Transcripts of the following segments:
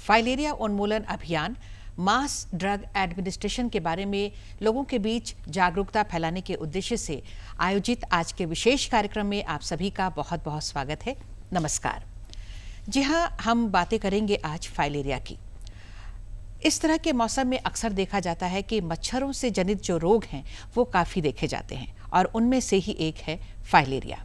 Filaria उन्मूलन अभियान mass drug administration के बारे में लोगों के बीच जागरूकता फैलाने के उद्देश्य से आयोजित आज के विशेष कार्यक्रम में आप सभी का बहुत बहुत स्वागत है। नमस्कार। जी हाँ, हम बातें करेंगे आज फाइलेरिया की। इस तरह के मौसम में अक्सर देखा जाता है कि मच्छरों से जनित जो रोग हैं वो काफ़ी देखे जाते हैं और उनमें से ही एक है फाइलेरिया।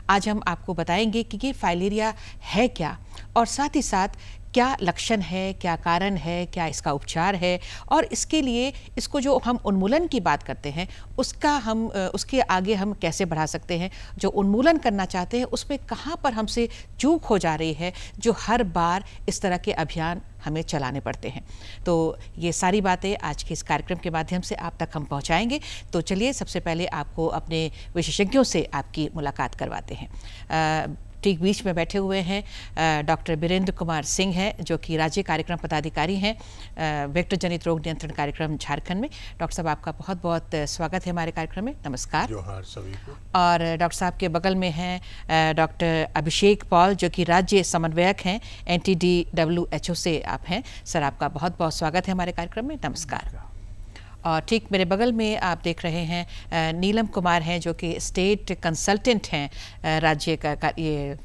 आज हम आपको बताएंगे कि ये फाइलेरिया है क्या और साथ ही साथ क्या लक्षण है, क्या कारण है, क्या इसका उपचार है और इसके लिए इसको जो हम उन्मूलन की बात करते हैं उसके आगे हम कैसे बढ़ा सकते हैं। जो उन्मूलन करना चाहते हैं उसमें कहाँ पर हमसे चूक हो जा रही है जो हर बार इस तरह के अभियान हमें चलाने पड़ते हैं। तो ये सारी बातें आज के इस कार्यक्रम के माध्यम से आप तक हम पहुंचाएंगे। तो चलिए सबसे पहले आपको अपने विशेषज्ञों से आपकी मुलाकात करवाते हैं। ठीक बीच में बैठे हुए हैं डॉक्टर बीरेंद्र कुमार सिंह हैं जो कि राज्य कार्यक्रम पदाधिकारी हैं वेक्टर जनित रोग नियंत्रण कार्यक्रम झारखंड में। डॉक्टर साहब आपका बहुत बहुत स्वागत है हमारे कार्यक्रम में। नमस्कार। जोहार सभी को। और डॉक्टर साहब के बगल में हैं डॉक्टर अभिषेक पॉल जो कि राज्य समन्वयक हैं NTDWHO से आप हैं। सर आपका बहुत बहुत स्वागत है हमारे कार्यक्रम में। नमस्कार। और ठीक मेरे बगल में आप देख रहे हैं नीलम कुमार हैं जो कि स्टेट कंसल्टेंट हैं राज्य का ये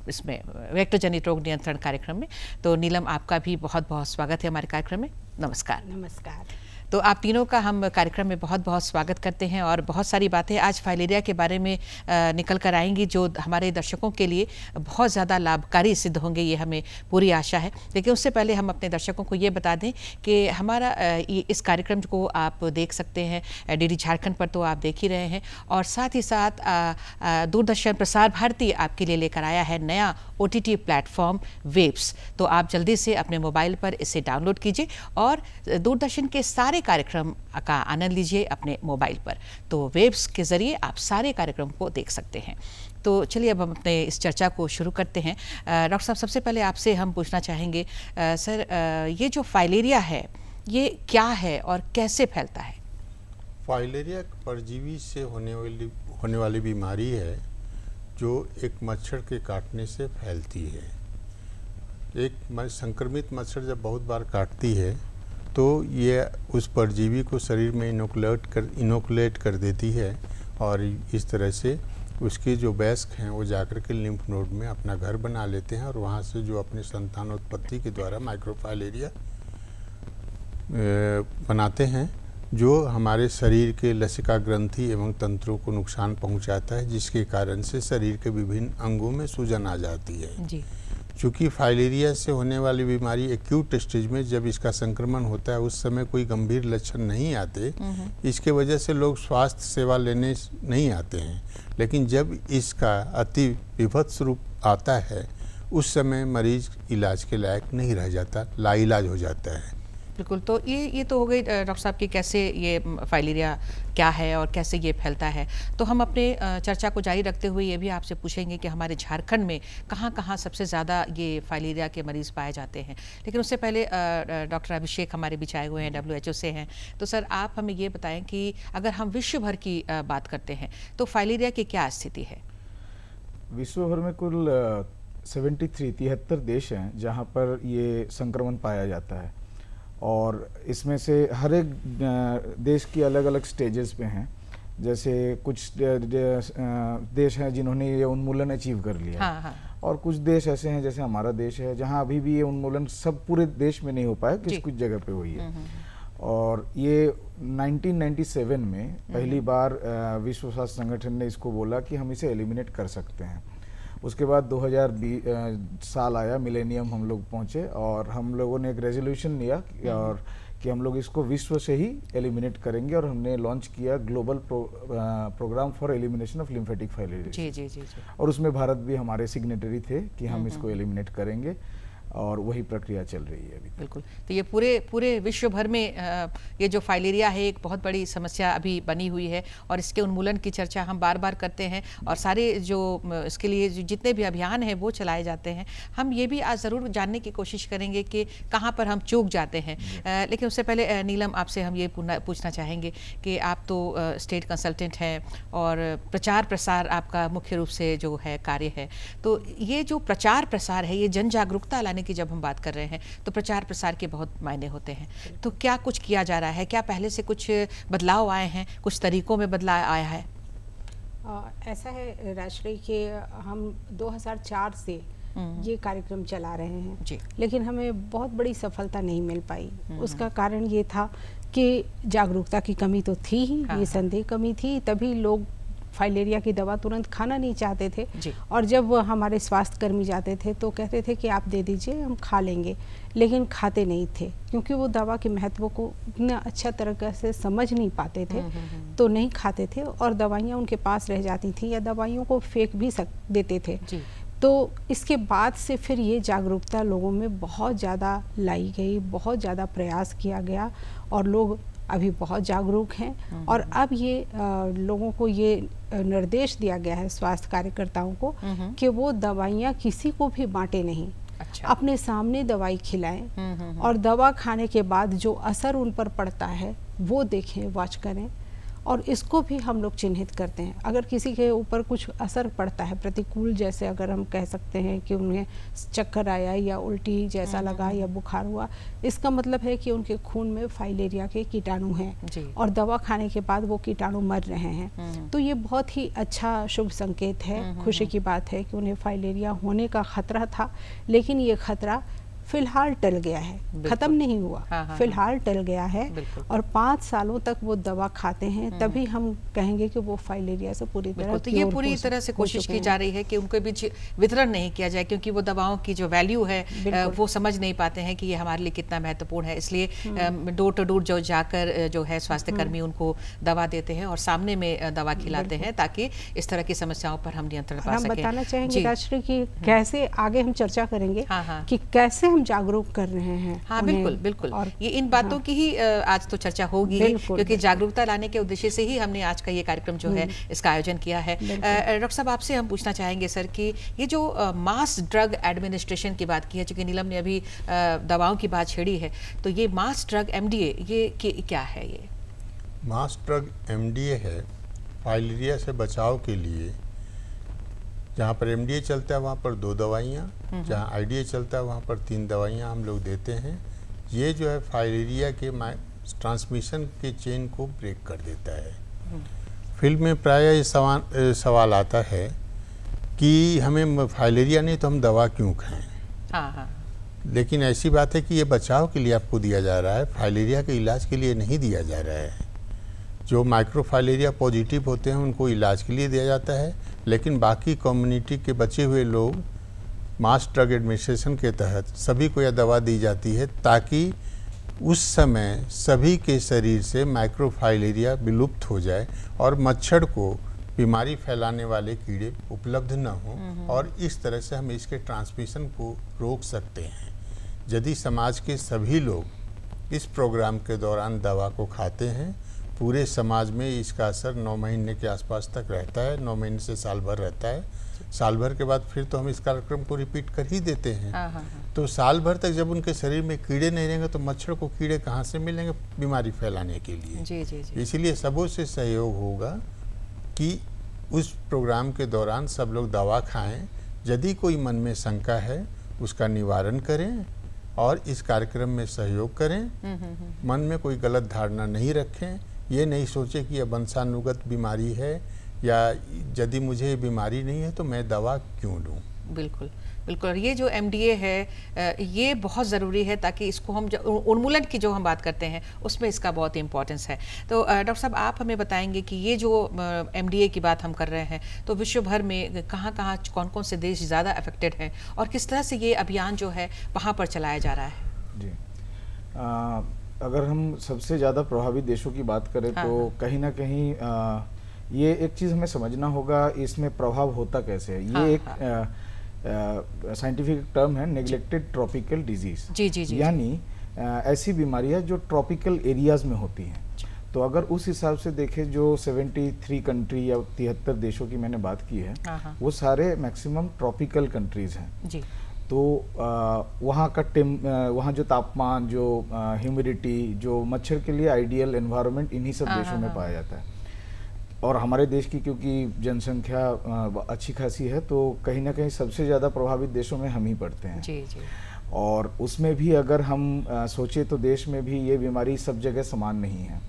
इसमें वेक्टर जनित रोग नियंत्रण कार्यक्रम में। तो नीलम आपका भी बहुत बहुत स्वागत है हमारे कार्यक्रम में। नमस्कार। नमस्कार। तो आप तीनों का हम कार्यक्रम में बहुत बहुत स्वागत करते हैं और बहुत सारी बातें आज फाइलेरिया के बारे में निकल कर आएंगी जो हमारे दर्शकों के लिए बहुत ज़्यादा लाभकारी सिद्ध होंगे, ये हमें पूरी आशा है। लेकिन उससे पहले हम अपने दर्शकों को ये बता दें कि हमारा इस कार्यक्रम को आप देख सकते हैं DD झारखंड पर, तो आप देख ही रहे हैं, और साथ ही साथ दूरदर्शन प्रसार भारती आपके लिए लेकर आया है नया OTT प्लेटफॉर्म वेब्स। तो आप जल्दी से अपने मोबाइल पर इसे डाउनलोड कीजिए और दूरदर्शन के सारे कार्यक्रम का आनंद लीजिए अपने मोबाइल पर। तो वेब्स के जरिए आप सारे कार्यक्रम को देख सकते हैं। तो चलिए अब हम अपने इस चर्चा को शुरू करते हैं। डॉक्टर साहब, सबसे पहले आपसे हम पूछना चाहेंगे सर, ये जो फाइलेरिया है ये क्या है और कैसे फैलता है? फाइलेरिया परजीवी से होने वाली बीमारी है जो एक मच्छर के काटने से फैलती है। एक संक्रमित मच्छर जब बहुत बार काटती है तो ये उस परजीवी को शरीर में इनोकुलेट कर देती है और इस तरह से उसके जो वयस्क हैं वो जाकर के लिम्फ नोड में अपना घर बना लेते हैं और वहाँ से जो अपने संतानोत्पत्ति के द्वारा माइक्रोफाइलेरिया बनाते हैं जो हमारे शरीर के लसिका ग्रंथि एवं तंत्रों को नुकसान पहुँचाता है, जिसके कारण से शरीर के विभिन्न अंगों में सूजन आ जाती है जी। चूँकि फाइलेरिया से होने वाली बीमारी एक्यूट स्टेज में जब इसका संक्रमण होता है उस समय कोई गंभीर लक्षण नहीं आते, इसके वजह से लोग स्वास्थ्य सेवा लेने नहीं आते हैं। लेकिन जब इसका अति विभत्स रूप आता है उस समय मरीज इलाज के लायक नहीं रह जाता, लाइलाज हो जाता है। बिल्कुल। तो ये तो हो गई डॉक्टर साहब की कैसे ये फाइलेरिया क्या है और कैसे ये फैलता है। तो हम अपने चर्चा को जारी रखते हुए ये भी आपसे पूछेंगे कि हमारे झारखंड में कहाँ कहाँ सबसे ज़्यादा ये फाइलेरिया के मरीज़ पाए जाते हैं। लेकिन उससे पहले डॉक्टर अभिषेक हमारे बीच आए हुए हैं, WHO से हैं। तो सर आप हमें ये बताएं कि अगर हम विश्व भर की बात करते हैं तो फाइलेरिया की क्या स्थिति है? विश्व भर में कुल 73 देश हैं जहाँ पर ये संक्रमण पाया जाता है और इसमें से हर एक देश की अलग अलग स्टेजेस पे हैं। जैसे कुछ देश हैं जिन्होंने ये उन्मूलन अचीव कर लिया हाँ, हाँ। और कुछ देश ऐसे हैं जैसे हमारा देश है जहां अभी भी ये उन्मूलन सब पूरे देश में नहीं हो पाया, कुछ जगह पे हुई है। और ये 1997 में पहली बार विश्व स्वास्थ्य संगठन ने इसको बोला कि हम इसे एलिमिनेट कर सकते हैं। उसके बाद 2020 साल आया, मिलेनियम हम लोग पहुँचे और हम लोगों ने एक रेजोल्यूशन लिया और कि हम लोग इसको विश्व से ही एलिमिनेट करेंगे और हमने लॉन्च किया global programme for elimination of lymphatic filaria. जी। और उसमें भारत भी हमारे सिग्नेटरी थे कि हम इसको एलिमिनेट करेंगे और वही प्रक्रिया चल रही है अभी। बिल्कुल। तो ये पूरे विश्व भर में ये जो फाइलेरिया है एक बहुत बड़ी समस्या अभी बनी हुई है और इसके उन्मूलन की चर्चा हम बार बार करते हैं और सारे जो इसके लिए जितने भी अभियान हैं वो चलाए जाते हैं। हम ये भी आज ज़रूर जानने की कोशिश करेंगे कि कहाँ पर हम चूक जाते हैं। लेकिन उससे पहले नीलम आपसे हम ये पूछना चाहेंगे कि आप तो स्टेट कंसल्टेंट हैं और प्रचार प्रसार आपका मुख्य रूप से जो है कार्य है, तो ये जो प्रचार प्रसार है ये जन जागरूकता लाने करने की जब हम बात कर रहे हैं तो प्रचार प्रसार के बहुत मायने होते हैं। तो क्या कुछ किया जा रहा है? क्या पहले से कुछ बदलाव आए हैं, कुछ तरीकों में बदलाव आया है? ऐसा है राजश्री कि हम 2004 से ये कार्यक्रम चला रहे हैं जी। लेकिन हमें बहुत बड़ी सफलता नहीं मिल पाई। उसका कारण ये था कि जागरूकता की कमी तो थी ही, निसंदेह कमी थी, तभी लोग फाइलेरिया की दवा तुरंत खाना नहीं चाहते थे और जब हमारे स्वास्थ्य कर्मी जाते थे तो कहते थे कि आप दे दीजिए, हम खा लेंगे, लेकिन खाते नहीं थे क्योंकि वो दवा के महत्व को इतना अच्छा तरीके से समझ नहीं पाते थे, तो नहीं खाते थे और दवाइयाँ उनके पास रह जाती थी या दवाइयों को फेंक भी देते थे। तो इसके बाद से फिर ये जागरूकता लोगों में बहुत ज़्यादा लाई गई, बहुत ज़्यादा प्रयास किया गया और लोग अभी बहुत जागरूक हैं और अब ये लोगों को ये निर्देश दिया गया है स्वास्थ्य कार्यकर्ताओं को कि वो दवाइयाँ किसी को भी बांटे नहीं। अच्छा। अपने सामने दवाई खिलाएं और दवा खाने के बाद जो असर उन पर पड़ता है वो देखें, वॉच करें और इसको भी हम लोग चिन्हित करते हैं। अगर किसी के ऊपर कुछ असर पड़ता है प्रतिकूल, जैसे अगर हम कह सकते हैं कि उन्हें चक्कर आया या उल्टी जैसा लगा या बुखार हुआ, इसका मतलब है कि उनके खून में फाइलेरिया के कीटाणु हैं और दवा खाने के बाद वो कीटाणु मर रहे हैं। तो ये बहुत ही अच्छा शुभ संकेत है, खुशी की बात है कि उन्हें फाइलेरिया होने का खतरा था, लेकिन ये खतरा फिलहाल टल गया है, खत्म नहीं हुआ, फिलहाल टल गया है और 5 सालों तक वो दवा खाते हैं तभी हम कहेंगे कि वो फाइलेरिया से पूरी तरह। तो ये पूरी तरह से कोशिश की जा रही है कि उनके बीच वितरण नहीं किया जाए, क्योंकि वो दवाओं की जो वैल्यू है वो समझ नहीं पाते हैं कि ये हमारे लिए कितना महत्वपूर्ण है। इसलिए डोर टू डोर जो जाकर जो है स्वास्थ्य कर्मी उनको दवा देते हैं और सामने में दवा खिलाते हैं ताकि इस तरह की समस्याओं पर हम नियंत्रण पा सकें। हम बताना चाहेंगे राजश्री कि कैसे आगे हम चर्चा करेंगे कि कैसे हम जागरूक कर रहे हैं। हाँ बिल्कुल बिल्कुल, और ये इन बातों की ही आज तो चर्चा होगी क्योंकि जागरूकता लाने के उद्देश्य से ही हमने आज का ये कार्यक्रम जो है इसका आयोजन किया है। डॉक्टर साहब, आपसे हम पूछना चाहेंगे सर कि ये जो मास ड्रग एडमिनिस्ट्रेशन की बात की है, चूंकि नीलम ने अभी दवाओं की बात छेड़ी है, तो ये मास ड्रग एमडीए ये क्या है? ये मास ड्रग एमडीए है फाइलेरिया से बचाव के लिए। जहाँ पर एमडीए चलता है वहाँ पर 2 दवाइयाँ, जहाँ आईडीए चलता है वहाँ पर 3 दवाइयाँ हम लोग देते हैं। ये जो है फाइलेरिया के ट्रांसमिशन के चेन को ब्रेक कर देता है। फिल्म में प्राय ये सवाल आता है कि हमें फाइलेरिया नहीं तो हम दवा क्यों खाएं? हाँ। लेकिन ऐसी बात है कि ये बचाव के लिए आपको दिया जा रहा है, फाइलेरिया के इलाज के लिए नहीं दिया जा रहा है। जो माइक्रोफाइलेरिया पॉजिटिव होते हैं उनको इलाज के लिए दिया जाता है, लेकिन बाकी कम्युनिटी के बचे हुए लोग मास ड्रग एडमिनिस्ट्रेशन के तहत सभी को यह दवा दी जाती है ताकि उस समय सभी के शरीर से माइक्रोफाइलेरिया विलुप्त हो जाए और मच्छर को बीमारी फैलाने वाले कीड़े उपलब्ध न हों और इस तरह से हम इसके ट्रांसमिशन को रोक सकते हैं। यदि समाज के सभी लोग इस प्रोग्राम के दौरान दवा को खाते हैं, पूरे समाज में इसका असर 9 महीने के आसपास तक रहता है, 9 महीने से साल भर रहता है। साल भर के बाद फिर तो हम इस कार्यक्रम को रिपीट कर ही देते हैं। तो साल भर तक जब उनके शरीर में कीड़े नहीं रहेंगे तो मच्छर को कीड़े कहाँ से मिलेंगे बीमारी फैलाने के लिए। इसीलिए सबों से सहयोग होगा कि उस प्रोग्राम के दौरान सब लोग दवा खाएं। यदि कोई मन में शंका है उसका निवारण करें और इस कार्यक्रम में सहयोग करें। मन में कोई गलत धारणा नहीं रखें, ये नहीं सोचे कि यह वंशानुगत बीमारी है या यदि मुझे बीमारी नहीं है तो मैं दवा क्यों लूँ। बिल्कुल बिल्कुल, और ये जो एमडीए है ये बहुत ज़रूरी है ताकि इसको हम उन्मूलन की जो हम बात करते हैं उसमें इसका बहुत इम्पोर्टेंस है। तो डॉक्टर साहब, आप हमें बताएंगे कि ये जो एमडीए की बात हम कर रहे हैं तो विश्व भर में कहाँ कौन कौन से देश ज़्यादा अफेक्टेड हैं और किस तरह से ये अभियान जो है वहाँ पर चलाया जा रहा है? जी, अगर हम सबसे ज़्यादा प्रभावित देशों की बात करें तो कहीं ना कहीं ये एक चीज़ हमें समझना होगा, इसमें प्रभाव होता कैसे है। ये एक साइंटिफिक टर्म है नेग्लेक्टेड ट्रॉपिकल डिजीज, यानी ऐसी बीमारियां जो ट्रॉपिकल एरियाज में होती हैं। तो अगर उस हिसाब से देखें जो 73 कंट्री या 73 देशों की मैंने बात की है वो सारे मैक्सिमम ट्रॉपिकल कंट्रीज हैं। तो वहाँ का वहाँ जो तापमान, जो ह्यूमिडिटी, जो मच्छर के लिए आइडियल एनवायरनमेंट इन्हीं सब देशों में पाया जाता है। और हमारे देश की क्योंकि जनसंख्या अच्छी खासी है तो कहीं ना कहीं सबसे ज़्यादा प्रभावित देशों में हम ही पड़ते हैं। और उसमें भी अगर हम सोचे तो देश में भी ये बीमारी सब जगह समान नहीं है।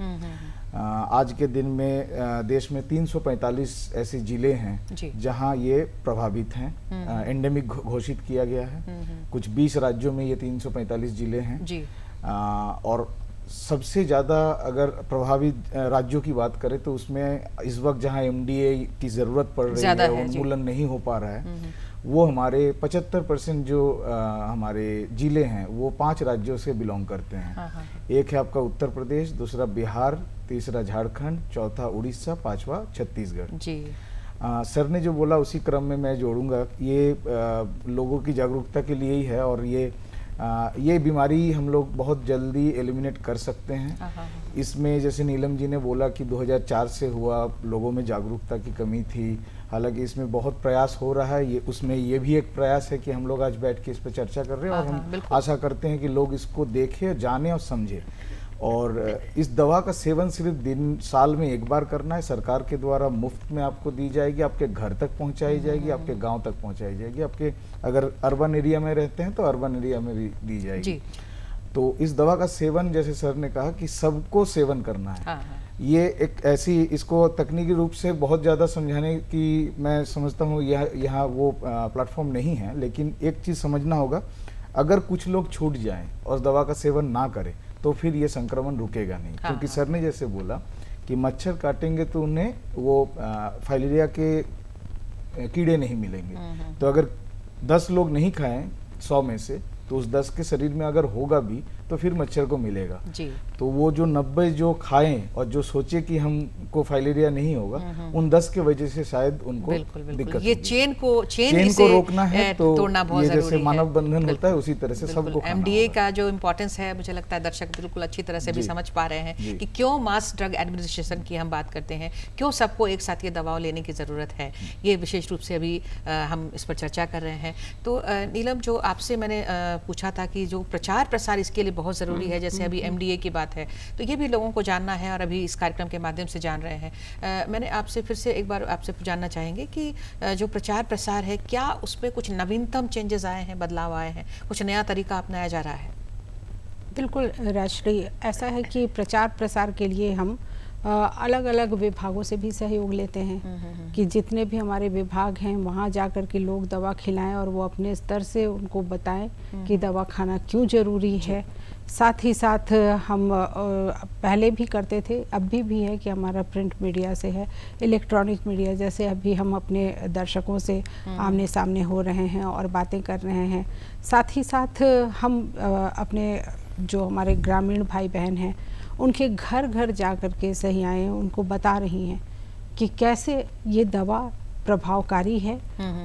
आज के दिन में देश में 345 ऐसे जिले हैं जहां ये प्रभावित हैं, एंडेमिक घोषित किया गया है। कुछ 20 राज्यों में ये 345 जिले हैं और सबसे ज़्यादा अगर प्रभावित राज्यों की बात करें तो उसमें इस वक्त जहां एमडीए की ज़रूरत पड़ रही है, उन्मूलन नहीं हो पा रहा है, वो हमारे 75% जो हमारे जिले हैं वो 5 राज्यों से बिलोंग करते हैं। एक है आपका उत्तर प्रदेश, दूसरा बिहार, तीसरा झारखंड, चौथा उड़ीसा, पांचवा छत्तीसगढ़ जी। सर ने जो बोला उसी क्रम में मैं जोड़ूंगा, ये लोगों की जागरूकता के लिए ही है और ये बीमारी हम लोग बहुत जल्दी एलिमिनेट कर सकते हैं। इसमें जैसे नीलम जी ने बोला कि 2004 से हुआ, लोगों में जागरूकता की कमी थी, हालांकि इसमें बहुत प्रयास हो रहा है। उसमें ये भी एक प्रयास है कि हम लोग आज बैठ के इस पर चर्चा कर रहे हैं और हम आशा करते हैं कि लोग इसको देखें, जानें और समझें। और इस दवा का सेवन सिर्फ साल में एक बार करना है, सरकार के द्वारा मुफ्त में आपको दी जाएगी, आपके घर तक पहुंचाई जाएगी, आपके गांव तक पहुंचाई जाएगी, आपके अगर अर्बन एरिया में रहते हैं तो अर्बन एरिया में भी दी जाएगी। तो इस दवा का सेवन, जैसे सर ने कहा कि सबको सेवन करना है। ये एक ऐसी, इसको तकनीकी रूप से बहुत ज़्यादा समझाने की मैं समझता हूँ यहाँ वो प्लेटफॉर्म नहीं है, लेकिन एक चीज़ समझना होगा, अगर कुछ लोग छूट जाएं और दवा का सेवन ना करें तो फिर ये संक्रमण रुकेगा नहीं। क्योंकि सर ने जैसे बोला कि मच्छर काटेंगे तो उन्हें वो फाइलेरिया के कीड़े नहीं मिलेंगे। तो अगर 10 लोग नहीं खाएं 100 में से, तो उस 10 के शरीर में अगर होगा भी तो फिर मच्छर को मिलेगा जी। तो वो जो 90 जो खाएं और जो सोचे कि हमको फाइलेरिया नहीं होगा, उन 10 के वजह से शायद उनको दिक्कत। ये चेन को रोकना है, तो तोड़ना बहुत जरूरी है। जैसे मानव बंधन होता है उसी तरह से सबको एमडीए का जो इम्पोर्टेंस है, मुझे लगता है दर्शक बिल्कुल अच्छी तरह से भी समझ पा रहे हैं कि क्यों मास ड्रग एडमिनिस्ट्रेशन की हम बात करते हैं, क्यों सबको एक साथ ये दवाओं लेने की जरूरत है। ये विशेष रूप से अभी हम इस पर चर्चा कर रहे हैं। तो नीलम, जो आपसे मैंने पूछा था कि जो प्रचार प्रसार इसके लिए बहुत ज़रूरी है, जैसे अभी एमडीए की बात है, तो ये भी लोगों को जानना है और अभी इस कार्यक्रम के माध्यम से जान रहे हैं। मैंने आपसे फिर से एक बार आपसे जानना चाहेंगे कि जो प्रचार प्रसार है, क्या उसमें कुछ नवीनतम चेंजेस आए हैं, बदलाव आए हैं, कुछ नया तरीका अपनाया जा रहा है? बिल्कुल राजश्री, ऐसा है कि प्रचार प्रसार के लिए हम अलग अलग विभागों से भी सहयोग लेते हैं कि जितने भी हमारे विभाग हैं वहाँ जाकर के लोग दवा खिलाएं और वो अपने स्तर से उनको बताएं कि दवा खाना क्यों ज़रूरी है। साथ ही साथ हम पहले भी करते थे, अभी भी है कि हमारा प्रिंट मीडिया से है, इलेक्ट्रॉनिक मीडिया, जैसे अभी हम अपने दर्शकों से आमने सामने हो रहे हैं और बातें कर रहे हैं। साथ ही साथ हम अपने जो हमारे ग्रामीण भाई बहन हैं उनके घर घर जा कर के सहियाएँ उनको बता रही हैं कि कैसे ये दवा प्रभावकारी है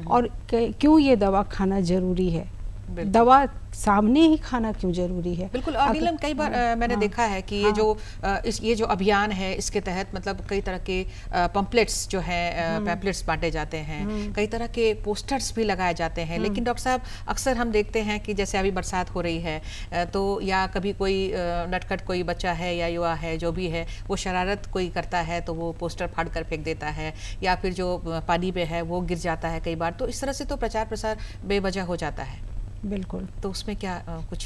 और क्यों ये दवा खाना ज़रूरी है, दवा सामने ही खाना क्यों जरूरी है। बिल्कुल। और नीलम, कई बार मैंने देखा है कि ये जो अभियान है, इसके तहत मतलब कई तरह के पम्पलेट्स जो है, पैम्पलेट्स बांटे जाते हैं, कई तरह के पोस्टर्स भी लगाए जाते हैं। लेकिन डॉक्टर साहब, अक्सर हम देखते हैं कि जैसे अभी बरसात हो रही है तो या कभी कोई नटखट कोई बच्चा है या युवा है जो भी है, वो शरारत कोई करता है तो वो पोस्टर फाड़ कर फेंक देता है, या फिर जो पानी में है वो गिर जाता है कई बार। तो इस तरह से तो प्रचार प्रसार बेवजह हो जाता है। बिल्कुल। तो उसमें क्या कुछ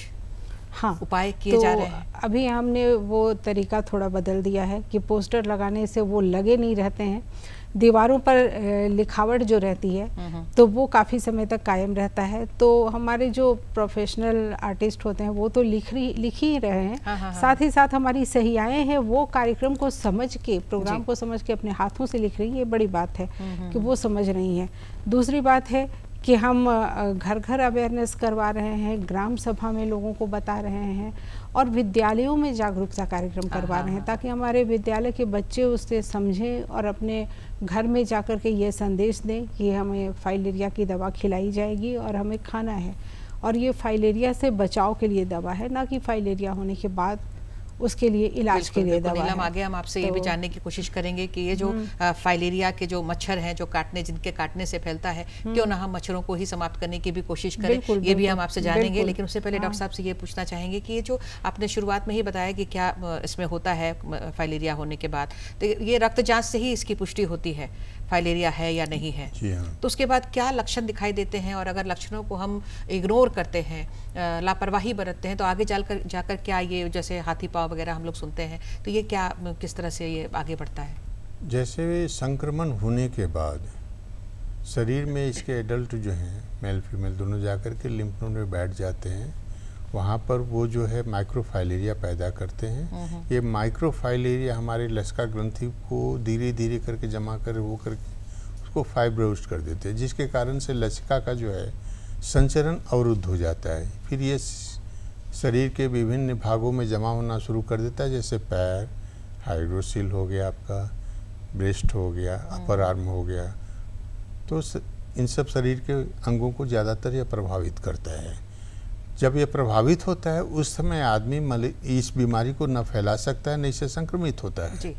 उपाय किए जा रहे हैं? अभी हमने वो तरीका थोड़ा बदल दिया है कि पोस्टर लगाने से वो लगे नहीं रहते हैं, दीवारों पर लिखावट जो रहती है तो वो काफ़ी समय तक कायम रहता है। तो हमारे जो प्रोफेशनल आर्टिस्ट होते हैं वो तो लिख ही रहे हैं। साथ ही साथ हमारी सहियाएँ हैं वो कार्यक्रम को समझ के, प्रोग्राम को समझ के अपने हाथों से लिख रही है। ये बड़ी बात है कि वो समझ रही हैं। दूसरी बात है कि हम घर घर अवेयरनेस करवा रहे हैं, ग्राम सभा में लोगों को बता रहे हैं और विद्यालयों में जागरूकता कार्यक्रम करवा रहे हैं, ताकि हमारे विद्यालय के बच्चे उससे समझें और अपने घर में जाकर के ये संदेश दें कि हमें फाइलेरिया की दवा खिलाई जाएगी और हमें खाना है। और ये फाइलेरिया से बचाव के लिए दवा है, ना कि फाइलेरिया होने के बाद उसके लिए इलाज के लिए दवा है। आगे हम आपसे ये भी जानने की कोशिश करेंगे कि ये जो फाइलेरिया के जो मच्छर हैं जो जिनके काटने से फैलता है, क्यों ना हम मच्छरों को ही समाप्त करने की भी कोशिश करें, ये भी हम आपसे जानेंगे। लेकिन उससे पहले डॉक्टर साहब से ये पूछना चाहेंगे कि ये जो आपने शुरुआत में ही बताया कि क्या इसमें होता है फाइलेरिया होने के बाद, तो ये रक्त जांच से ही इसकी पुष्टि होती है, फाइलेरिया है या नहीं है। जी हाँ। तो उसके बाद क्या लक्षण दिखाई देते हैं, और अगर लक्षणों को हम इग्नोर करते हैं, लापरवाही बरतते हैं, तो आगे जाकर क्या ये जैसे हाथी पाँव वगैरह हम लोग सुनते हैं, तो ये क्या किस तरह से ये आगे बढ़ता है? जैसे संक्रमण होने के बाद शरीर में इसके एडल्ट जो हैं, मेल फीमेल दोनों जाकर के लिम्फ नोड में बैठ जाते हैं। वहाँ पर वो जो है माइक्रोफाइलेरिया पैदा करते हैं। ये माइक्रोफाइलेरिया हमारे लसिका ग्रंथि को धीरे धीरे करके जमा कर वो करके उसको फाइब्रोस्ट कर देते हैं, जिसके कारण से लसिका का जो है संचरण अवरुद्ध हो जाता है। फिर ये शरीर के विभिन्न भागों में जमा होना शुरू कर देता है, जैसे पैर, हाइड्रोसिल हो गया आपका, ब्रेस्ट हो गया, अपर आर्म हो गया। तो इन सब शरीर के अंगों को ज़्यादातर यह प्रभावित करता है। जब ये प्रभावित होता है उस समय आदमी इस बीमारी को न फैला सकता है, न इससे संक्रमित होता है जी।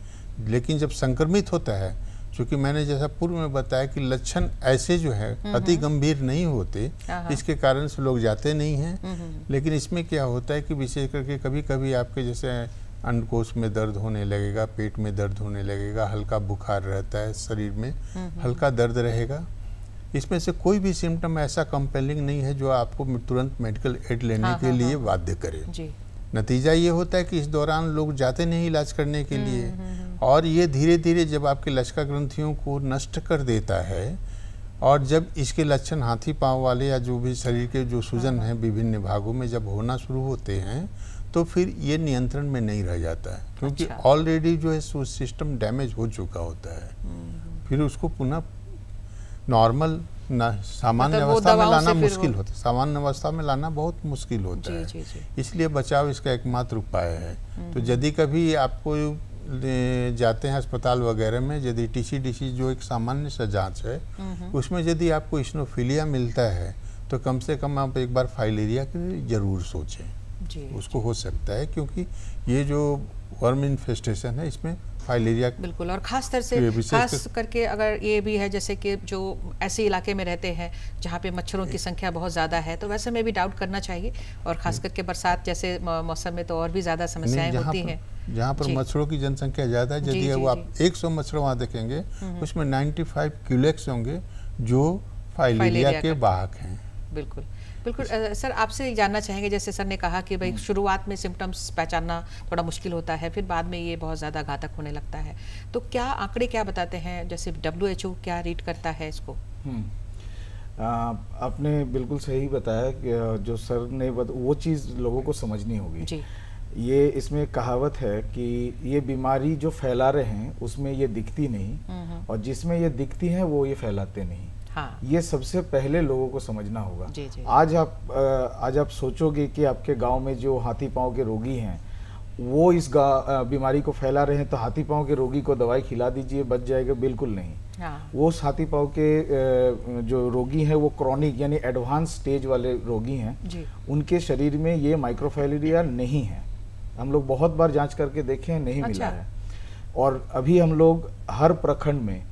लेकिन जब संक्रमित होता है, चूँकि मैंने जैसा पूर्व में बताया कि लक्षण ऐसे जो है अति गंभीर नहीं होते, इसके कारण से लोग जाते नहीं हैं। लेकिन इसमें क्या होता है कि विशेष करके कभी कभी आपके जैसे अंडकोश में दर्द होने लगेगा, पेट में दर्द होने लगेगा, हल्का बुखार रहता है, शरीर में हल्का दर्द रहेगा। इसमें से कोई भी सिम्टम ऐसा कंपेलिंग नहीं है जो आपको तुरंत मेडिकल एड लेने के लिए बाध्य करे जी। नतीजा ये होता है कि इस दौरान लोग जाते नहीं इलाज करने के लिए, और ये धीरे धीरे जब आपके लसिका ग्रंथियों को नष्ट कर देता है, और जब इसके लक्षण हाथी पाँव वाले या जो भी शरीर के जो सूजन हैं विभिन्न भागों में जब होना शुरू होते हैं, तो फिर ये नियंत्रण में नहीं रह जाता है, क्योंकि ऑलरेडी जो है सिस्टम डैमेज हो चुका होता है। फिर उसको पुनः नॉर्मल सामान्य अवस्था में लाना मुश्किल होता है, सामान्य अवस्था में लाना बहुत मुश्किल होता है। इसलिए बचाव इसका एकमात्र उपाय है। तो यदि कभी आपको जाते हैं अस्पताल वगैरह में, यदि TCDC जो एक सामान्य सा जांच है, उसमें यदि आपको इस्नोफिलिया मिलता है तो कम से कम आप एक बार फाइलेरिया के लिए जरूर सोचें जी। उसको हो सकता है, क्योंकि ये जो वर्म इन्फेस्टेशन है इसमें फाइलेरिया बिल्कुल, और खास करके अगर ये भी है जैसे कि जो ऐसे इलाके में रहते हैं जहाँ पे मच्छरों की संख्या बहुत ज़्यादा है, तो वैसे में भी डाउट करना चाहिए। और खास करके बरसात जैसे मौसम में तो और भी ज़्यादा समस्याएं होती हैं, जहाँ पर मच्छरों की जनसंख्या ज़्यादा है। यदि वो आप 100 मच्छर वहाँ देखेंगे, उसमें 95 क्यूलेक्स होंगे जो फाइलेरिया के वाहक हैं। बिल्कुल बिल्कुल। सर आपसे जानना चाहेंगे, जैसे सर ने कहा कि भाई शुरुआत में सिम्टम्स पहचानना थोड़ा मुश्किल होता है, फिर बाद में ये बहुत ज़्यादा घातक होने लगता है, तो क्या आंकड़े क्या बताते हैं, जैसे WHO क्या रीड करता है इसको? आपने बिल्कुल सही बताया कि जो सर ने वो चीज़ लोगों को समझनी होगी जी। ये इसमें कहावत है कि ये बीमारी जो फैला रहे हैं उसमें ये दिखती नहीं, और जिसमें ये दिखती है वो ये फैलाते नहीं। हाँ। ये सबसे पहले लोगों को समझना होगा जी जी। आज आप सोचोगे कि आपके गांव में जो हाथी पांव के रोगी हैं वो इस बीमारी को फैला रहे हैं, तो हाथी पांव के रोगी को दवाई खिला दीजिए बच जाएगा, बिल्कुल नहीं। हाँ। वो हाथी पांव के जो रोगी हैं वो क्रॉनिक यानी एडवांस स्टेज वाले रोगी हैं, उनके शरीर में ये माइक्रोफाइलेरिया नहीं है। हम लोग बहुत बार जांच करके देखे हैं, नहीं मिला है। और अभी हम लोग हर प्रखंड में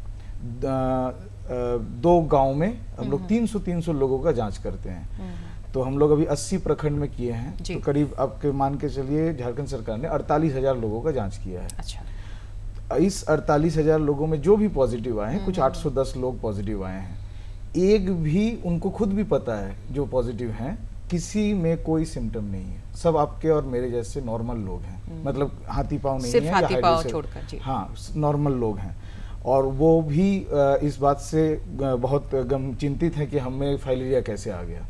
2 गांव में हम लोग 300 लोगों का जांच करते हैं। तो हम लोग अभी 80 प्रखंड में किए हैं, तो करीब आपके मान के चलिए झारखंड सरकार ने 48,000 लोगों का जांच किया है। अच्छा। इस 48,000 लोगों में जो भी पॉजिटिव आए हैं, कुछ 810 लोग पॉजिटिव आए हैं, एक भी उनको खुद भी पता है जो पॉजिटिव हैं, किसी में कोई सिम्टम नहीं है, सब आपके और मेरे जैसे नॉर्मल लोग हैं, मतलब हाथी पाँव नहीं है, हाथी पाँव छोड़कर जी। हाँ, नॉर्मल लोग हैं। और वो भी इस बात से बहुत चिंतित हैं कि हमें फाइलेरिया कैसे आ गया।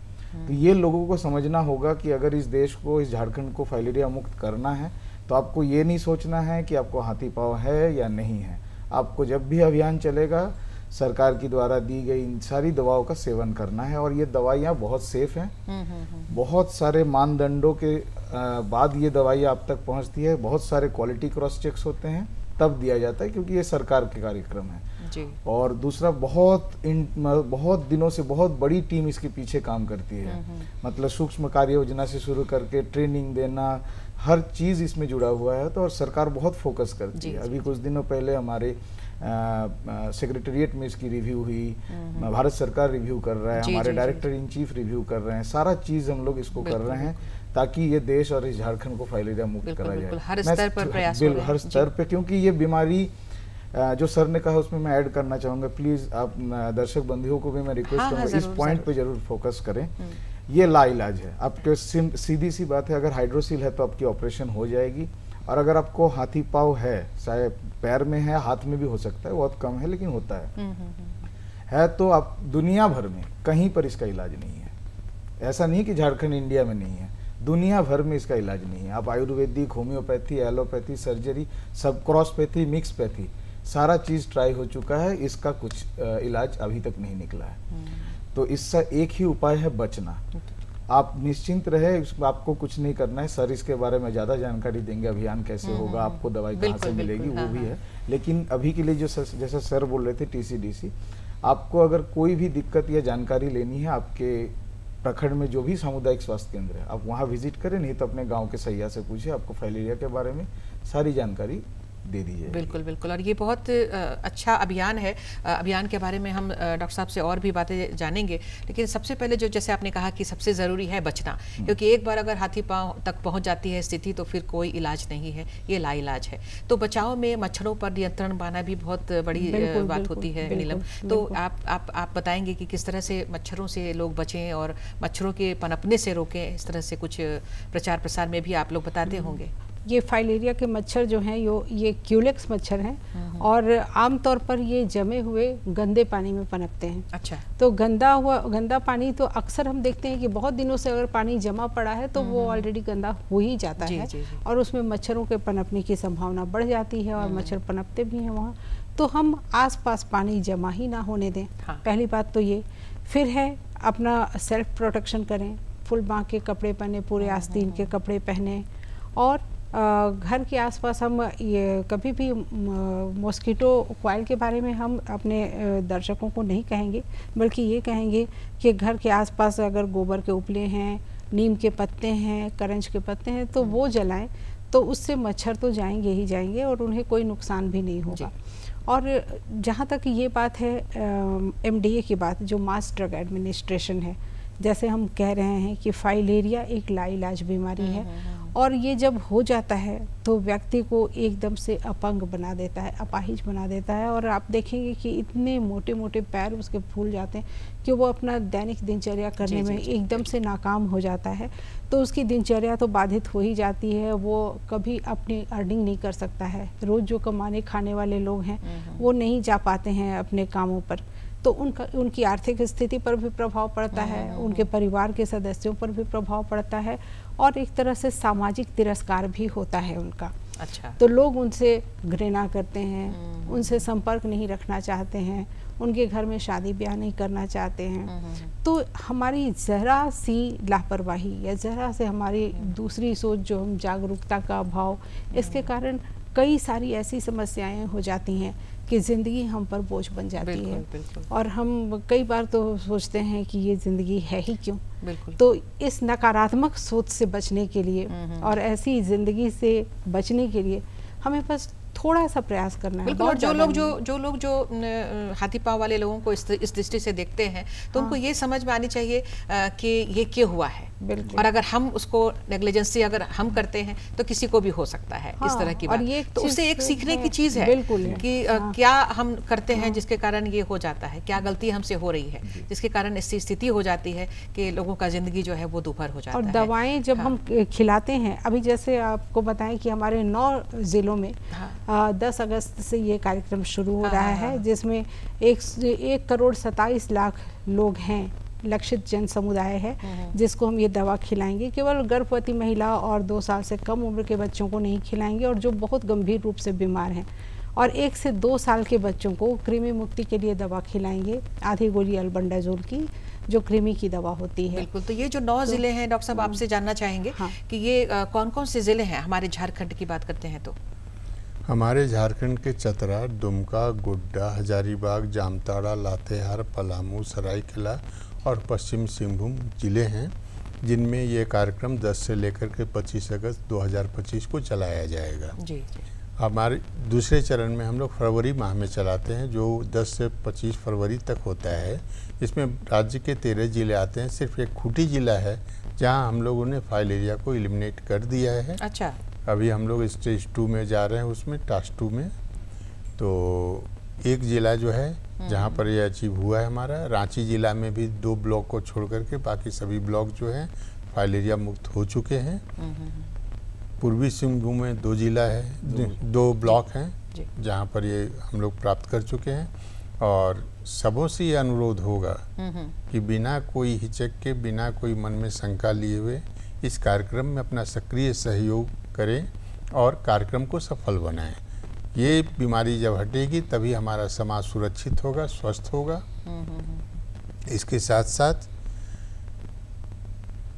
तो ये लोगों को समझना होगा कि अगर इस देश को, इस झारखंड को फाइलेरिया मुक्त करना है, तो आपको ये नहीं सोचना है कि आपको हाथी पाँव है या नहीं है। आपको जब भी अभियान चलेगा, सरकार की द्वारा दी गई इन सारी दवाओं का सेवन करना है। और ये दवाइयाँ बहुत सेफ हैं, बहुत सारे मानदंडों के बाद ये दवाइयाँ आप तक पहुँचती है, बहुत सारे क्वालिटी क्रॉस चेक्स होते हैं, तब दिया जाता है, क्योंकि ये सरकार के कार्यक्रम है जी। और दूसरा बहुत दिनों से बहुत बड़ी टीम इसके पीछे काम करती है, मतलब सूक्ष्म कार्य योजना से शुरू करके ट्रेनिंग देना, हर चीज इसमें जुड़ा हुआ है। तो और सरकार बहुत फोकस करती है। अभी कुछ दिनों पहले हमारे सेक्रेटेरिएट में इसकी रिव्यू हुई, भारत सरकार रिव्यू कर रहा है, हमारे डायरेक्टर इन चीफ रिव्यू कर रहे हैं, सारा चीज हम लोग इसको कर रहे हैं ताकि ये देश और इस झारखंड को फाइलेरिया मुक्त करा जाए। हर स्तर पर प्रयास हो रहे हैं। हर स्तर पे, क्योंकि ये बीमारी जो सर ने कहा उसमें मैं ऐड करना चाहूँगा, प्लीज़ आप दर्शक बंधुओं को भी मैं रिक्वेस्ट करूँगा इस पॉइंट पे जरूर फोकस करें। ये लाइलाज है, आपके सीधी सी बात है, अगर हाइड्रोसील है तो आपकी ऑपरेशन हो जाएगी, और अगर आपको हाथी पाँव है, चाहे पैर में है हाथ में भी हो सकता है, बहुत कम है लेकिन होता है तो आप दुनिया भर में कहीं पर इसका इलाज नहीं है। ऐसा नहीं कि झारखंड इंडिया में नहीं है, दुनिया भर में इसका इलाज नहीं है। आप आयुर्वेदिक, होम्योपैथी, एलोपैथी, सर्जरी, सब क्रॉसपैथी, मिक्सपैथी, सारा चीज़ ट्राई हो चुका है, इसका कुछ इलाज अभी तक नहीं निकला है। तो इसका एक ही उपाय है बचना। आप निश्चिंत रहे, आपको कुछ नहीं करना है। सर इसके बारे में ज़्यादा जानकारी देंगे, अभियान कैसे होगा, आपको दवाई कहाँ से मिलेगी वो भी है। लेकिन अभी के लिए जो जैसा सर बोल रहे थे TCDC, आपको अगर कोई भी दिक्कत या जानकारी लेनी है, आपके प्रखंड में जो भी सामुदायिक स्वास्थ्य केंद्र है आप वहाँ विजिट करें, नहीं तो अपने गांव के सैया से पूछिए, आपको फाइलेरिया के बारे में सारी जानकारी दे दीजिए। बिल्कुल बिल्कुल, और ये बहुत अच्छा अभियान है। अभियान के बारे में हम डॉक्टर साहब से और भी बातें जानेंगे, लेकिन सबसे पहले जो जैसे आपने कहा कि सबसे ज़रूरी है बचना, क्योंकि एक बार अगर हाथी पाँव तक पहुंच जाती है स्थिति तो फिर कोई इलाज नहीं है, ये लाइलाज है। तो बचाव में मच्छरों पर नियंत्रण पाना भी बहुत बड़ी बात होती है नीलम। तो आप बताएंगे कि किस तरह से मच्छरों से लोग बचें और मच्छरों के पनपने से रोकें, इस तरह से कुछ प्रचार प्रसार में भी आप लोग बताते होंगे। ये फाइलेरिया के मच्छर जो हैं ये क्यूलेक्स मच्छर हैं और आमतौर पर ये जमे हुए गंदे पानी में पनपते हैं। अच्छा। तो गंदा पानी तो अक्सर हम देखते हैं कि बहुत दिनों से अगर पानी जमा पड़ा है तो वो ऑलरेडी गंदा हो ही जाता है। जी। और उसमें मच्छरों के पनपने की संभावना बढ़ जाती है और मच्छर पनपते भी हैं वहाँ। तो हम आसपास पानी जमा ही ना होने दें। हाँ। पहली बात तो ये। फिर है अपना सेल्फ प्रोटेक्शन करें, फुल बाँह के कपड़े पहने, पूरे आस्तीन के कपड़े पहने, और घर के आसपास हम ये कभी भी मॉस्किटो कॉइल के बारे में हम अपने दर्शकों को नहीं कहेंगे, बल्कि ये कहेंगे कि घर के आसपास अगर गोबर के उपले हैं, नीम के पत्ते हैं, करंज के पत्ते हैं तो वो जलाएं, तो उससे मच्छर तो जाएंगे ही जाएंगे और उन्हें कोई नुकसान भी नहीं होगा। और जहाँ तक ये बात है MDA की बात, जो मास ड्रग एडमिनिस्ट्रेशन है, जैसे हम कह रहे हैं कि फाइलेरिया एक लाइलाज बीमारी है और ये जब हो जाता है तो व्यक्ति को एकदम से अपंग बना देता है, अपाहिज बना देता है, और आप देखेंगे कि इतने मोटे मोटे पैर उसके फूल जाते हैं कि वो अपना दैनिक दिनचर्या करने में एकदम से नाकाम हो जाता है। तो उसकी दिनचर्या तो बाधित हो ही जाती है, वो कभी अपनी अर्निंग नहीं कर सकता है। रोज़ जो कमाने खाने वाले लोग हैं वो नहीं जा पाते हैं अपने कामों पर, तो उनकी आर्थिक स्थिति पर भी प्रभाव पड़ता है, उनके परिवार के सदस्यों पर भी प्रभाव पड़ता है, और एक तरह से सामाजिक तिरस्कार भी होता है उनका। अच्छा। तो लोग उनसे घृणा करते हैं, उनसे संपर्क नहीं रखना चाहते हैं, उनके घर में शादी ब्याह नहीं करना चाहते हैं। तो हमारी ज़रा सी लापरवाही या ज़रा से हमारी दूसरी सोच, जो हम जागरूकता का अभाव, इसके कारण कई सारी ऐसी समस्याएं हो जाती हैं कि ज़िंदगी हम पर बोझ बन जाती है। बिल्कुल। और हम कई बार तो सोचते हैं कि ये ज़िंदगी है ही क्यों। बिल्कुल। तो इस नकारात्मक सोच से बचने के लिए और ऐसी ज़िंदगी से बचने के लिए हमें बस थोड़ा सा प्रयास करना है। और जो लोग जो हाथी पाँव वाले लोगों को इस दृष्टि से देखते हैं तो उनको ये समझ में आनी चाहिए कि ये क्यों हुआ है, और अगर हम उसको नेग्लिजेंसी अगर हम करते हैं तो किसी को भी हो सकता है इस तरह की बात। तो उससे एक सीखने की चीज़ है कि क्या हम करते हैं जिसके कारण ये हो जाता है, क्या गलती हमसे हो रही है जिसके कारण ऐसी स्थिति हो जाती है कि लोगों का जिंदगी जो है वो दोपहर हो जाता है। और दवाएं जब हम खिलाते हैं, अभी जैसे आपको बताएं कि हमारे 9 जिलों में 10 अगस्त से ये कार्यक्रम शुरू हो रहा है, जिसमें 1 करोड़ 27 लाख लोग हैं, लक्षित जन समुदाय है जिसको हम ये दवा खिलाएंगे। केवल गर्भवती महिला और 2 साल से कम उम्र के बच्चों को नहीं खिलाएंगे, और जो बहुत गंभीर रूप से बीमार हैं, और 1 से 2 साल के बच्चों को कृमि मुक्ति के लिए दवा खिलाएंगे, आधी गोली अल्बेंडाजोल की, जो कृमि की दवा होती है। बिल्कुल। तो ये जो 9 जिले हैं डॉक्टर साहब, आपसे जानना चाहेंगे कि ये कौन कौन से जिले हैं हमारे झारखंड की बात करते हैं तो? हमारे झारखंड के चतरा, दुमका, गोड्डा, हजारीबाग, जामताड़ा, लातेहार, पलामू, सरायकेला और पश्चिम सिंहभूम जिले हैं, जिनमें ये कार्यक्रम 10 से लेकर के 25 अगस्त 2025 को चलाया जाएगा। जी। हमारे दूसरे चरण में हम लोग फरवरी माह में चलाते हैं, जो 10 से 25 फरवरी तक होता है। इसमें राज्य के 13 जिले आते हैं। सिर्फ एक खूंटी जिला है जहां हम लोगों ने फाइलेरिया को एलिमिनेट कर दिया है। अच्छा। अभी हम लोग स्टेज 2 में जा रहे हैं, उसमें टास्क 2 में। तो एक ज़िला जो है जहाँ पर ये अचीव हुआ है हमारा, रांची ज़िला में भी 2 ब्लॉक को छोड़ करके बाकी सभी ब्लॉक जो हैं फाइलेरिया मुक्त हो चुके हैं। पूर्वी सिंहभूम में 2 ज़िला है, 2 ब्लॉक हैं जहाँ पर ये हम लोग प्राप्त कर चुके हैं। और सबों से ये अनुरोध होगा कि बिना कोई हिचक के, बिना कोई मन में शंका लिए हुए इस कार्यक्रम में अपना सक्रिय सहयोग करें और कार्यक्रम को सफल बनाएं। ये बीमारी जब हटेगी तभी हमारा समाज सुरक्षित होगा, स्वस्थ होगा। इसके साथ साथ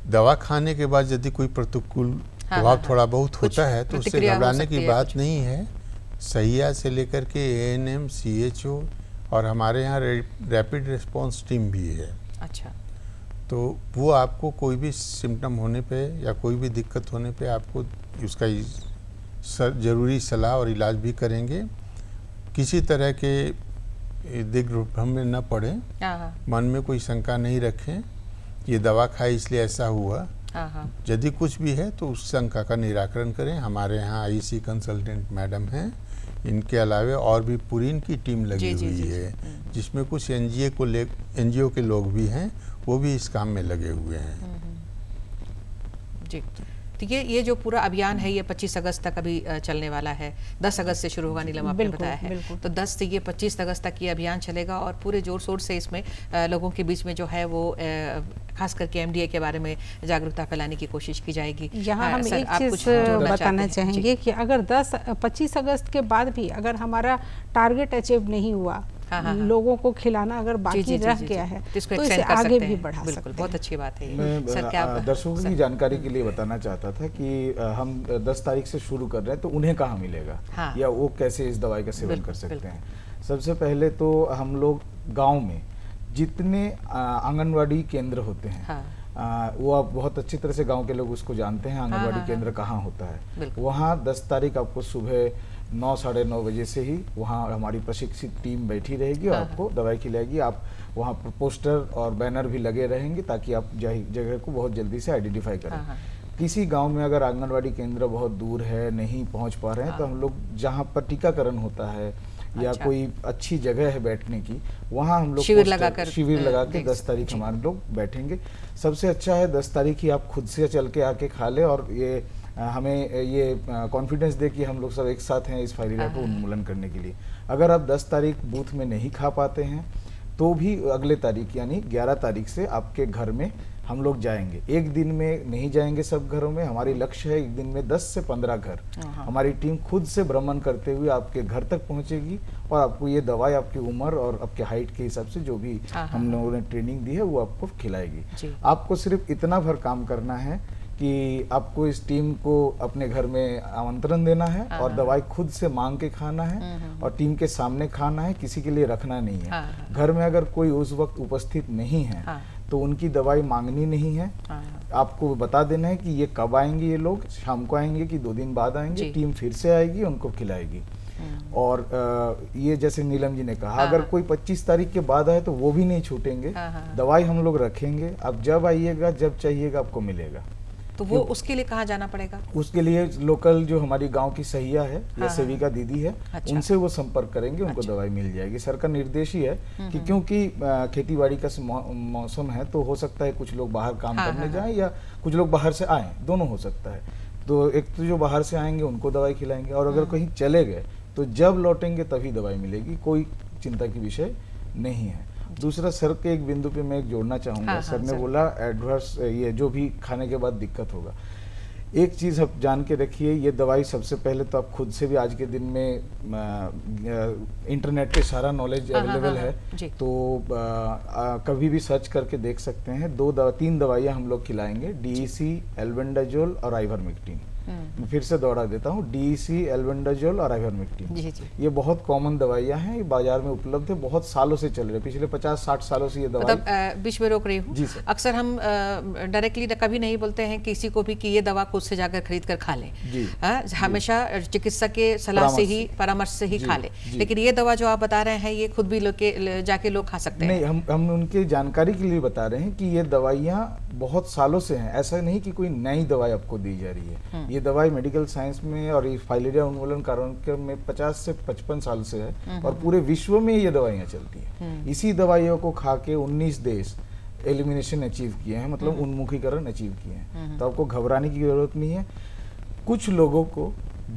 दवा खाने के बाद यदि कोई प्रतिकूल प्रभाव थोड़ा बहुत होता है तो उससे घबराने की बात नहीं है। सहिया से लेकर के ANM, CHO और हमारे यहाँ रैपिड रिस्पांस टीम भी है। अच्छा। तो वो आपको कोई भी सिम्टम होने पे या कोई भी दिक्कत होने पे आपको उसका जरूरी सलाह और इलाज भी करेंगे। किसी तरह के दिग्भ्रम में न पड़े, मन में कोई शंका नहीं रखें ये दवा खाई इसलिए ऐसा हुआ। यदि कुछ भी है तो उस शंका का निराकरण करें। हमारे यहाँ IC कंसल्टेंट मैडम हैं, इनके अलावा और भी पूरी इनकी टीम लगी हुई है जिसमें कुछ NGO के लोग भी हैं, वो भी इस काम में लगे हुए हैं। जी, तो ये जो पूरा अभियान है ये 25 अगस्त तक अभी चलने वाला है। 10 अगस्त से शुरू होगा, नीलम आपने बताया है। तो 10 से ये 25 अगस्त तक ये अभियान चलेगा और पूरे जोर शोर से इसमें लोगों के बीच में जो है वो खास करके MDA के बारे में जागरूकता फैलाने की कोशिश की जाएगी। यहाँ हम एक चीज़ बताना चाहेंगे कि अगर 25 अगस्त के बाद भी अगर हमारा टारगेट अचीव नहीं हुआ, लोगों को खिलाना अगर बाकी रह गया है तो इसे आगे भी बढ़ा सकते हैं। बहुत अच्छी बात है। मैं दर्शकों की जानकारी के लिए बताना चाहता था कि हम 10 तारीख से शुरू कर रहे हैं तो उन्हें कहाँ मिलेगा या वो कैसे इस दवाई का सेवन कर सकते हैं। सबसे पहले तो हम लोग गाँव में जितने आंगनवाड़ी केंद्र होते हैं वो आप बहुत अच्छी तरह से गांव के लोग उसको जानते हैं, आंगनवाड़ी केंद्र कहाँ होता है। वहाँ 10 तारीख आपको सुबह 9 साढ़े 9 बजे से ही वहाँ हमारी प्रशिक्षित टीम बैठी रहेगी और आपको दवाई खिलाएगी। आप वहाँ पर पोस्टर और बैनर भी लगे रहेंगे ताकि आप जगह को बहुत जल्दी से आइडेंटिफाई करें। किसी गांव में अगर आंगनवाड़ी केंद्र बहुत दूर है, नहीं पहुँच पा रहे हैं तो हम लोग जहाँ पर टीकाकरण होता है या कोई अच्छी जगह है बैठने की, वहाँ हम लोग शिविर लगा के 10 तारीख हमारे लोग बैठेंगे। सबसे अच्छा है 10 तारीख ही आप खुद से चल के आके खा ले और ये हमें ये कॉन्फिडेंस दे कि हम लोग सब एक साथ हैं इस फाइलेरिया को उन्मूलन करने के लिए। अगर आप 10 तारीख बूथ में नहीं खा पाते हैं तो भी अगले तारीख यानी 11 तारीख से आपके घर में हम लोग जाएंगे। एक दिन में नहीं जाएंगे सब घरों में, हमारी लक्ष्य है एक दिन में 10 से 15 घर हमारी टीम खुद से भ्रमण करते हुए आपके घर तक पहुंचेगी और आपको ये दवाई आपकी उम्र और आपके हाइट के हिसाब से जो भी हम लोगों ने ट्रेनिंग दी है वो आपको खिलाएगी। आपको सिर्फ इतना भर काम करना है कि आपको इस टीम को अपने घर में आमंत्रण देना है और दवाई खुद से मांग के खाना है और टीम के सामने खाना है, किसी के लिए रखना नहीं है। घर में अगर कोई उस वक्त उपस्थित नहीं है तो उनकी दवाई मांगनी नहीं है। आपको बता देना है कि ये कब आएंगे, ये लोग शाम को आएंगे कि 2 दिन बाद आएंगे, टीम फिर से आएगी उनको खिलाएगी। और ये जैसे नीलम जी ने कहा अगर कोई 25 तारीख के बाद आए तो वो भी नहीं छूटेंगे, दवाई हम लोग रखेंगे। आप जब आइएगा जब चाहिएगा आपको मिलेगा। तो वो उसके लिए कहाँ जाना पड़ेगा? उसके लिए लोकल जो हमारी गांव की सहिया है या सेविका दीदी है उनसे वो संपर्क करेंगे, उनको दवाई मिल जाएगी। सर का निर्देश ही है कि क्योंकि खेतीबाड़ी का मौसम है तो हो सकता है कुछ लोग बाहर काम करने जाएं या कुछ लोग बाहर से आए, दोनों हो सकता है। तो एक तो जो बाहर से आएंगे उनको दवाई खिलाएंगे और अगर कहीं चले गए तो जब लौटेंगे तभी दवाई मिलेगी, कोई चिंता की विषय नहीं है। दूसरा सर के एक बिंदु पे मैं एक जोड़ना चाहूँगा। सर ने बोला एडवर्स ये जो भी खाने के बाद दिक्कत होगा, एक चीज़ आप जान के रखिए, ये दवाई सबसे पहले तो आप खुद से भी आज के दिन में इंटरनेट पे सारा नॉलेज अवेलेबल है तो कभी भी सर्च करके देख सकते हैं। 3 दवाइयाँ हम लोग खिलाएंगे, DEC, एल्बेंडाजोल और आइवरमेक्टिन। मैं फिर से दोहरा देता हूँ, DEC, एल्बेंडाजोल और आइवरमेक्टिन। ये बहुत कॉमन दवाइयाँ हैं, ये बाजार में उपलब्ध है, बहुत सालों से चल रहे, पिछले 50-60 सालों से ये दवाई। मतलब बीच में रोक रही हूँ, अक्सर हम डायरेक्टली कभी नहीं बोलते हैं किसी को भी कि ये दवा खुद से जाकर खरीद कर खा लें। हमेशा चिकित्सक के सलाह से ही, परामर्श से ही खा लें। लेकिन ये दवा जो आप बता रहे हैं ये खुद भी जाके लोग खा सकते हैं? नहीं, हम उनके जानकारी के लिए बता रहे हैं कि ये दवाइयाँ बहुत सालों से हैं, ऐसा नहीं कि कोई नई दवाई आपको दी जा रही है। ये दवाई मेडिकल साइंस में और ये फाइलेरिया उन्मूलन कार्यक्रम में 50 से 55 साल से है और पूरे विश्व में ये दवाइयाँ चलती हैं। इसी दवाइयों को खा के 19 देश एलिमिनेशन अचीव किए हैं, मतलब उन्मुखीकरण अचीव किए हैं। तो आपको घबराने की जरूरत नहीं है। कुछ लोगों को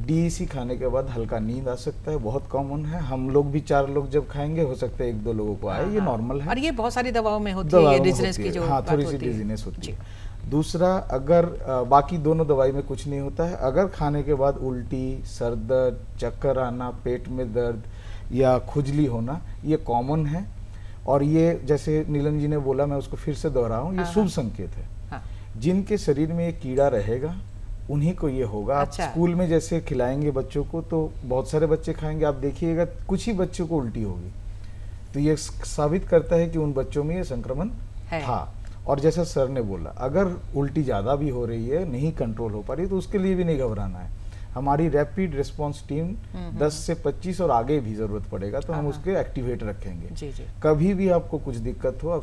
DEC खाने के बाद हल्का नींद आ सकता है, बहुत कॉमन है। हम लोग भी 4 लोग जब खाएंगे हो सकता है 1-2 लोगों को आए, ये नॉर्मल है। और ये बहुत सारी दवाओं में होती है, ये डिजीनेस की जो हाँ, थोड़ी सी डिजीनेस होती है। दूसरा, अगर बाकी दोनों दवाई में कुछ नहीं होता है, अगर खाने के बाद उल्टी, सर दर्द, चक्कर आना, पेट में दर्द या खुजली होना, ये कॉमन है। और ये जैसे नीलम जी ने बोला, मैं उसको फिर से दोहराऊं, ये शुभ संकेत है। जिनके शरीर में ये कीड़ा रहेगा उन्हीं को ये होगा। अच्छा। आप स्कूल में जैसे खिलाएंगे बच्चों को तो बहुत सारे बच्चे खाएंगे, आप देखिएगा कुछ ही बच्चों को उल्टी होगी, तो ये साबित करता है कि उन बच्चों में ये संक्रमण था। और जैसा सर ने बोला, अगर उल्टी ज़्यादा भी हो रही है, नहीं कंट्रोल हो पा रही, तो उसके लिए भी नहीं घबराना है। हमारी रैपिड रिस्पांस टीम 10 से 25 और आगे भी जरूरत पड़ेगा तो हम उसके एक्टिवेट रखेंगे। जी जी। कभी भी आपको कुछ दिक्कत हो,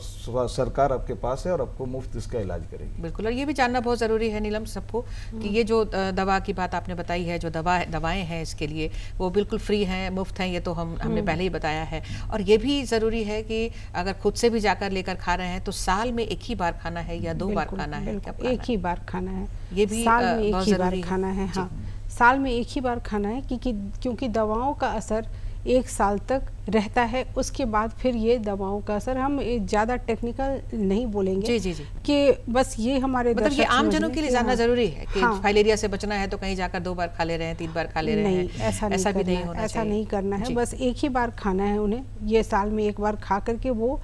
सरकार आपके पास है और आपको मुफ्त इसका इलाज करेगी। बिल्कुल। और ये भी जानना बहुत ज़रूरी है नीलम सबको कि ये जो दवा की बात आपने बताई है, जो दवाएं हैं इसके लिए वो बिल्कुल फ्री हैं, मुफ्त हैं, ये तो हमने पहले ही बताया है। और ये भी ज़रूरी है कि अगर खुद से भी जाकर लेकर खा रहे हैं तो साल में एक ही बार खाना है या 2 बार खाना है? एक ही बार खाना है, ये भी साल में एक ही बार खाना है। हाँ, साल में एक ही बार खाना है, क्योंकि दवाओं का असर 1 साल तक रहता है। उसके बाद फिर ये दवाओं का असर, हम ज़्यादा टेक्निकल नहीं बोलेंगे जी जी जी, कि बस ये हमारे मतलब ये आम जनों के लिए जानना जरूरी है कि हाँ, फाइलेरिया से बचना है तो कहीं जाकर 2 बार खा ले रहे हैं, 3 बार खा ले रहे हैं, ऐसा भी नहीं होना चाहिए। ऐसा नहीं करना है, बस एक ही बार खाना है उन्हें। ये साल में एक बार खा करके वो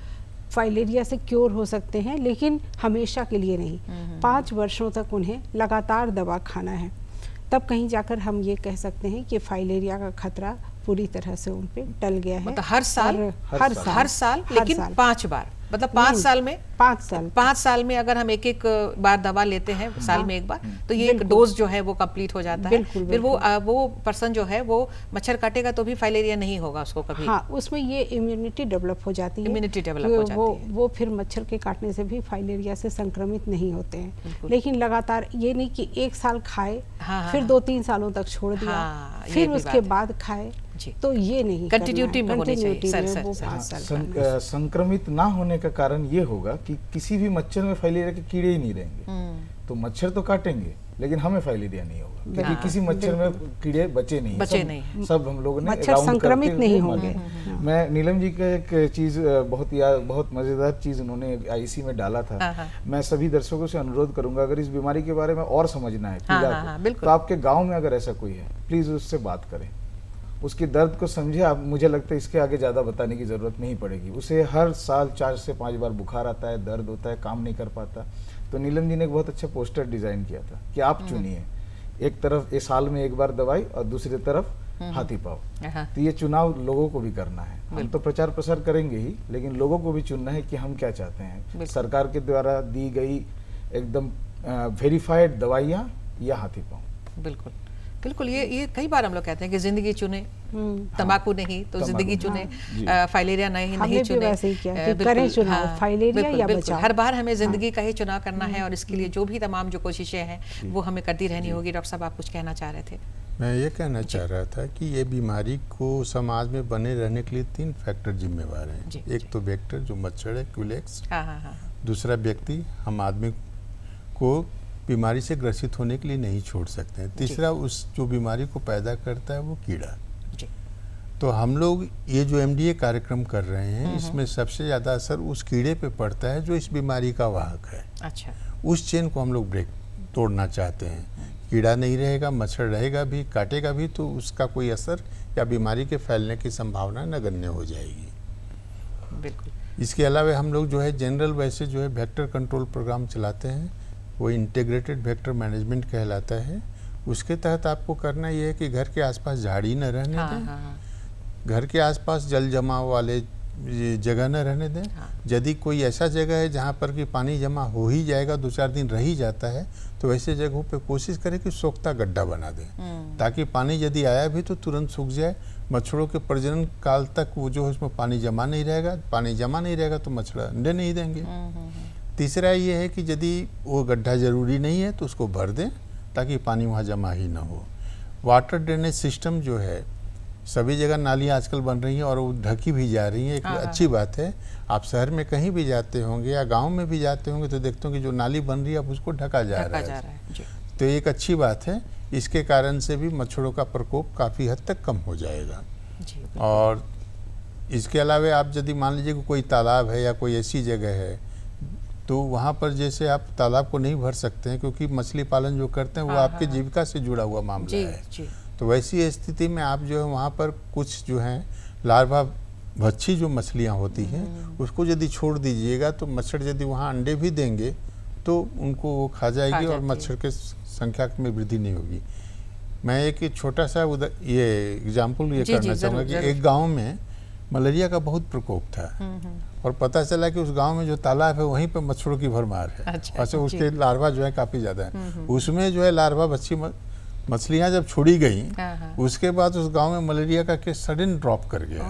फाइलेरिया से क्योर हो सकते हैं, लेकिन हमेशा के लिए नहीं। 5 वर्षों तक उन्हें लगातार दवा खाना है, तब कहीं जाकर हम ये कह सकते हैं कि फाइलेरिया का खतरा पूरी तरह से उन पे टल गया है। मतलब हर साल लेकिन 5 बार, मतलब 5 साल में 5 साल में अगर हम एक बार दवा लेते हैं साल में एक बार, तो ये एक डोज जो है वो कंप्लीट हो जाता है। फिर वो पर्सन जो है वो मच्छर काटेगा तो भी फाइलेरिया नहीं होगा उसको कभी। हाँ, उसमें ये इम्यूनिटी डेवलप हो जाती है। इम्यूनिटी डेवलप हो जाती है। वो फिर मच्छर के काटने से भी फाइलेरिया से संक्रमित नहीं होते हैं। लेकिन लगातार ये नहीं कि 1 साल खाए, फिर 2-3 सालों तक छोड़ दिया, फिर उसके बाद खाए, तो ये नहीं, कंटिन्यूटी में होनी चाहिए। संक्रमित ना होने का कारण ये होगा कि किसी भी मच्छर में फाइलेरिया के कीड़े ही नहीं रहेंगे, तो मच्छर तो काटेंगे लेकिन हमें फाइलेरिया नहीं होगा, क्योंकि किसी मच्छर में कीड़े बचे नहीं, सब हम लोगों ने मच्छर संक्रमित नहीं होंगे। मैं नीलम जी का एक चीज बहुत मजेदार चीज उन्होंने IC में डाला था। मैं सभी दर्शकों से अनुरोध करूंगा, अगर इस बीमारी के बारे में और समझना है तो आपके गाँव में अगर ऐसा कोई है, प्लीज उससे बात करें, उसकी दर्द को समझे आप। मुझे लगता है इसके आगे ज़्यादा बताने की ज़रूरत नहीं पड़ेगी। उसे हर साल 4 से 5 बार बुखार आता है, दर्द होता है, काम नहीं कर पाता। तो नीलम जी ने एक बहुत अच्छा पोस्टर डिज़ाइन किया था कि आप चुनिए, एक तरफ इस साल में एक बार दवाई और दूसरी तरफ हाथी पाव। तो ये चुनाव लोगों को भी करना है। हम तो प्रचार प्रसार करेंगे ही, लेकिन लोगों को भी चुनना है कि हम क्या चाहते हैं। सरकार के द्वारा दी गई एकदम वेरीफाइड दवाइयाँ या हाथी पाव। बिल्कुल बिल्कुल। ये कई बार हम लोग कहते हैं कि जिंदगी चुने, तंबाकू नहीं तो जिंदगी चुने, फाइलेरिया नहीं चुने, फाइलेरिया या बचाव। हर बार हमें जिंदगी का ही चुनाव करना है और इसके लिए जो भी तमाम जो कोशिशें हैं वो हमें करती रहनी होगी। डॉक्टर साहब, आप कुछ कहना चाह रहे थे? मैं ये कहना चाह रहा था कि ये बीमारी को समाज में बने रहने के लिए 3 फैक्टर जिम्मेवार हैं। एक तो वेक्टर जो मच्छर है, क्यूलेक्स। दूसरा व्यक्ति, हम आदमी को बीमारी से ग्रसित होने के लिए नहीं छोड़ सकते हैं। तीसरा, उस जो बीमारी को पैदा करता है वो कीड़ा। तो हम लोग ये जो MDA कार्यक्रम कर रहे हैं, इसमें सबसे ज़्यादा असर उस कीड़े पे पड़ता है जो इस बीमारी का वाहक है। अच्छा। उस चेन को हम लोग तोड़ना चाहते हैं। कीड़ा नहीं रहेगा, मच्छर रहेगा भी, काटेगा भी, तो उसका कोई असर या बीमारी के फैलने की संभावना नगण्य हो जाएगी। बिल्कुल। इसके अलावा हम लोग जो है जनरल वैसे जो है वेक्टर कंट्रोल प्रोग्राम चलाते हैं, वो इंटीग्रेटेड वेक्टर मैनेजमेंट कहलाता है। उसके तहत आपको करना ये है कि घर के आसपास झाड़ी न रहने दें, घर के आसपास जल जमाव वाले जगह न रहने दें। यदि कोई ऐसा जगह है जहाँ पर कि पानी जमा हो ही जाएगा, 2-4 दिन रह ही जाता है, तो वैसे जगहों पे कोशिश करें कि सोखता गड्ढा बना दें, ताकि पानी यदि आया भी तो तुरंत सूख जाए। मच्छरों के प्रजनन काल तक वो जो है उसमें पानी जमा नहीं रहेगा। पानी जमा नहीं रहेगा तो मच्छर अंडे नहीं देंगे। तीसरा ये है कि यदि वो गड्ढा ज़रूरी नहीं है तो उसको भर दें, ताकि पानी वहाँ जमा ही ना हो। वाटर ड्रेनेज सिस्टम जो है, सभी जगह नालियाँ आजकल बन रही हैं और वो ढकी भी जा रही हैं, एक अच्छी बात है। आप शहर में कहीं भी जाते होंगे या गांव में भी जाते होंगे तो देखते हो कि जो नाली बन रही है अब उसको ढका जा रहा है। तो एक अच्छी बात है, इसके कारण से भी मच्छरों का प्रकोप काफ़ी हद तक कम हो जाएगा। और इसके अलावा आप यदि मान लीजिए कि कोई तालाब है या कोई ऐसी जगह है तो वहाँ पर जैसे आप तालाब को नहीं भर सकते हैं क्योंकि मछली पालन जो करते हैं वो आपके जीविका से जुड़ा हुआ मामला है। तो वैसी स्थिति में आप जो है वहाँ पर कुछ जो है लार्वा भच्छी जो मछलियाँ होती हैं उसको यदि छोड़ दीजिएगा तो मच्छर यदि वहाँ अंडे भी देंगे तो उनको वो खा जाएगी और मच्छर के संख्या में वृद्धि नहीं होगी। मैं एक छोटा सा ये एग्जाम्पल ये करना चाहूँगा कि एक गाँव में मलेरिया का बहुत प्रकोप था और पता चला कि उस गांव में जो तालाब है वहीं पर मच्छरों की भरमार है। अच्छा, उसके लार्वा जो है काफ़ी ज़्यादा है। उसमें जो है लार्वा बच्ची मछलियाँ जब छोड़ी गई उसके बाद उस गांव में मलेरिया का केस सडन ड्रॉप कर गया।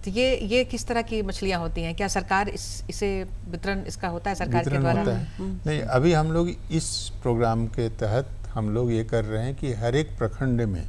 तो ये किस तरह की मछलियाँ होती हैं? क्या सरकार इसे वितरण इसका होता है सरकार के द्वारा? नहीं, अभी हम लोग इस प्रोग्राम के तहत हम लोग ये कर रहे हैं कि हर एक प्रखंड में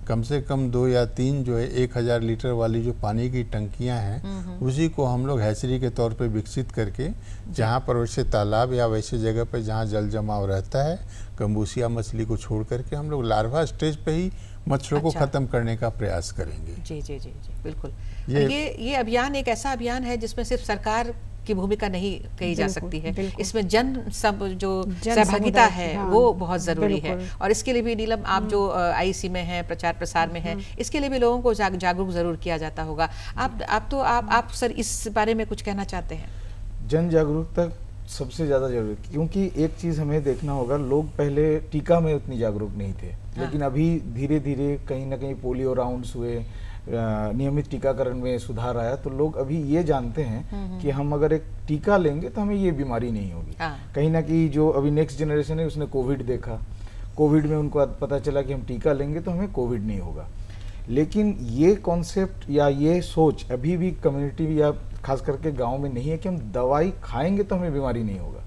कम से कम 2 या 3 जो है 1000 लीटर वाली जो पानी की टंकियां हैं उसी को हम लोग हैचरी के तौर पे विकसित करके जहां पर वैसे तालाब या वैसे जगह पे जहां जल जमाव रहता है गंबूसिया मछली को छोड़ करके हम लोग लार्वा स्टेज पे ही मच्छरों को खत्म करने का प्रयास करेंगे। जी जी जी जी बिल्कुल। ये अभियान एक ऐसा अभियान है जिसमें सिर्फ सरकार की भूमिका नहीं कही जा सकती है, इसमें सब जो सहभागिता है वो बहुत ज़रूरी है। और इसके लिए भी नीलम आप जो आईसी में हैं, प्रचार प्रसार में हैं, इसके लिए भी लोगों को जागरूक ज़रूर किया जाता होगा। आप सर इस बारे में कुछ कहना चाहते हैं? जन जागरूकता सबसे ज़्यादा जरूरी, क्योंकि एक चीज़ हमें देखना होगा, लोग पहले टीका में उतनी जागरूक नहीं थे, लेकिन अभी धीरे धीरे कहीं ना कहीं पोलियो राउंड्स हुए, नियमित टीकाकरण में सुधार आया, तो लोग अभी ये जानते हैं कि हम अगर एक टीका लेंगे तो हमें ये बीमारी नहीं होगी। कहीं ना कहीं जो अभी नेक्स्ट जनरेशन है उसने कोविड देखा, कोविड में उनको पता चला कि हम टीका लेंगे तो हमें कोविड नहीं होगा। लेकिन ये कॉन्सेप्ट या ये सोच अभी भी कम्युनिटी या खास करके गांव में नहीं है कि हम दवाई खाएंगे तो हमें बीमारी नहीं होगा।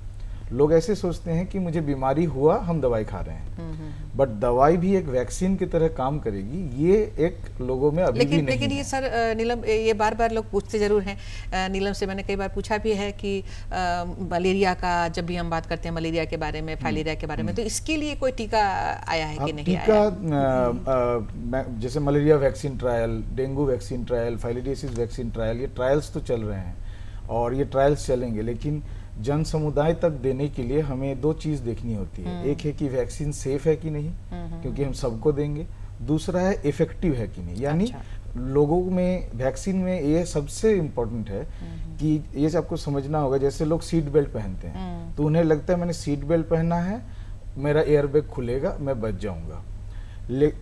लोग ऐसे सोचते हैं कि मुझे बीमारी हुआ, हम दवाई खा रहे हैं, बट दवाई भी एक वैक्सीन की तरह काम करेगी, ये एक लोगों में अभी भी नहीं लेकिन ये सर नीलम, ये बार बार लोग पूछते जरूर हैं, नीलम से मैंने कई बार पूछा भी है कि मलेरिया का, जब भी हम बात करते हैं मलेरिया के बारे में, फाइलेरिया के बारे में, तो इसके लिए कोई टीका आया है कि नहीं आया? टीका जैसे malaria vaccine trial, dengue vaccine trial, filariasis vaccine trial, ये ट्रायल्स तो चल रहे हैं और ये ट्रायल्स चलेंगे, लेकिन जन समुदाय तक देने के लिए हमें 2 चीज़ देखनी होती है। एक है कि वैक्सीन सेफ है कि नहीं, क्योंकि हम सबको देंगे। दूसरा है इफेक्टिव है कि नहीं, यानी लोगों में वैक्सीन में ये सबसे इम्पोर्टेंट है कि ये आपको समझना होगा। जैसे लोग सीट बेल्ट पहनते हैं तो उन्हें लगता है मैंने सीट बेल्ट पहना है, मेरा एयर बैग खुलेगा, मैं बच जाऊंगा।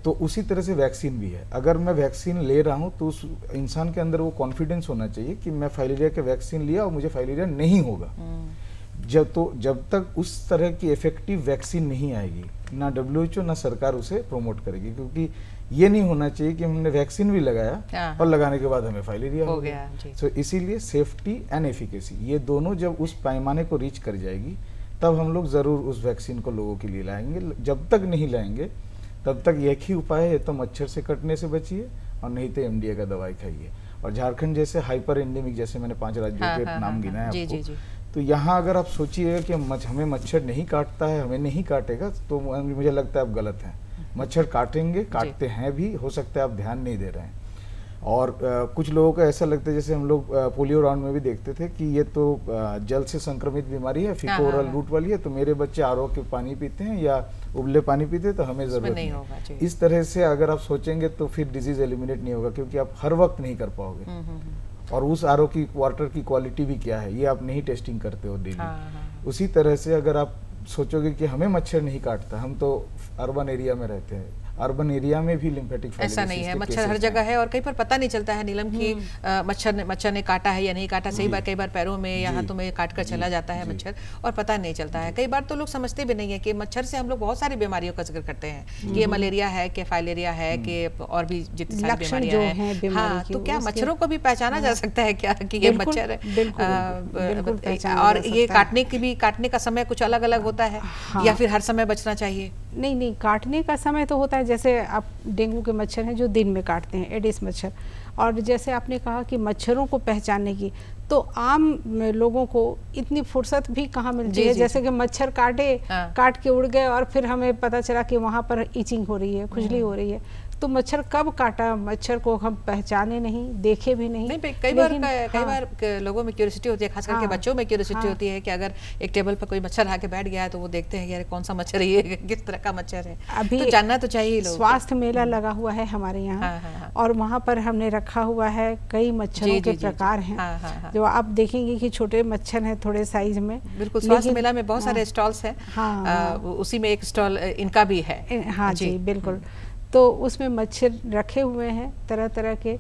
तो उसी तरह से वैक्सीन भी है। अगर मैं वैक्सीन ले रहा हूं तो उस इंसान के अंदर वो कॉन्फिडेंस होना चाहिए कि मैं फाइलेरिया के वैक्सीन लिया और मुझे फाइलेरिया नहीं होगा। जब तक उस तरह की इफेक्टिव वैक्सीन नहीं आएगी, ना WHO ना सरकार उसे प्रमोट करेगी, क्योंकि ये नहीं होना चाहिए कि हमने वैक्सीन भी लगाया और लगाने के बाद हमें फाइलेरिया हो गया। तो इसीलिए सेफ्टी एंड एफिकेसी, ये दोनों जब उस पैमाने को रीच कर जाएगी तब हम लोग ज़रूर उस वैक्सीन को लोगों के लिए लाएंगे। जब तक नहीं लाएंगे तब तक एक ही उपाय है, तो मच्छर से कटने से बचिए और नहीं तो MDA का दवाई खाइए। और झारखंड जैसे हाइपर एंडेमिक, जैसे मैंने 5 राज्यों के नाम गिनाए आपको, तो यहाँ अगर आप सोचिएगा कि हमें मच्छर नहीं काटता है, हमें नहीं काटेगा, तो मुझे लगता है आप गलत हैं। मच्छर काटेंगे, काटते हैं भी, हो सकता है आप ध्यान नहीं दे रहे हैं। और कुछ लोगों को ऐसा लगता है, जैसे हम लोग पोलियो राउंड में भी देखते थे कि ये तो जल से संक्रमित बीमारी है, फिकोरल रूट वाली है, तो मेरे बच्चे RO के पानी पीते हैं या उबले पानी पीते हैं तो हमें जरूरत नहीं होगा। इस तरह से अगर आप सोचेंगे तो फिर डिजीज एलिमिनेट नहीं होगा, क्योंकि आप हर वक्त नहीं कर पाओगे। और उस RO की वाटर की क्वालिटी भी क्या है ये आप नहीं टेस्टिंग करते हो डेली। उसी तरह से अगर आप सोचोगे कि हमें मच्छर नहीं काटता, हम तो अर्बन एरिया में रहते हैं, अर्बन एरिया में भी लिम्फेटिक ऐसा नहीं है, मच्छर हर जगह है और कई बार पता नहीं चलता है नीलम की मच्छर ने काटा है या नहीं काटा। सही बार कई बार पैरों में या हाथों में काट कर चला जाता है मच्छर और पता नहीं चलता है। कई बार तो लोग समझते भी नहीं है कि मच्छर से हम लोग बहुत सारी बीमारियों का जिक्र करते हैं कि ये मलेरिया है कि फाइलेरिया है कि और भी जितनी सारी बीमारियां हैं। हाँ, तो क्या मच्छरों को भी पहचाना जा सकता है क्या कि ये मच्छर है? और ये काटने का समय कुछ अलग अलग होता है या फिर हर समय बचना चाहिए? नहीं, काटने का समय तो होता है, जैसे आप डेंगू के मच्छर हैं जो दिन में काटते हैं, एडिस मच्छर। और जैसे आपने कहा कि मच्छरों को पहचानने की, तो आम लोगों को इतनी फुर्सत भी कहाँ मिलती है। जैसे कि मच्छर काट के उड़ गए और फिर हमें पता चला कि वहाँ पर इचिंग हो रही है, खुजली हो रही है, तो मच्छर कब काटा, मच्छर को हम पहचाने नहीं, देखे भी नहीं। कई बार लोगों में क्यूरियोसिटी होती है, खास करके बच्चों में क्यूरियोसिटी होती है कि अगर एक टेबल पर कोई मच्छर आके बैठ गया है तो वो देखते हैं यार कौन सा मच्छर है, ये किस तरह का मच्छर है। अभी तो जानना तो चाहिए। स्वास्थ्य मेला लगा हुआ है हमारे यहाँ और वहाँ पर हमने रखा हुआ है कई मच्छरों के प्रकार हैं जो आप देखेंगे कि छोटे मच्छर हैं थोड़े साइज में। बिल्कुल, स्वास्थ्य मेला में बहुत सारे स्टॉल्स हैं, उसी में एक स्टॉल इनका भी है। हाँ जी, बिल्कुल। तो उसमें मच्छर रखे हुए हैं तरह तरह के,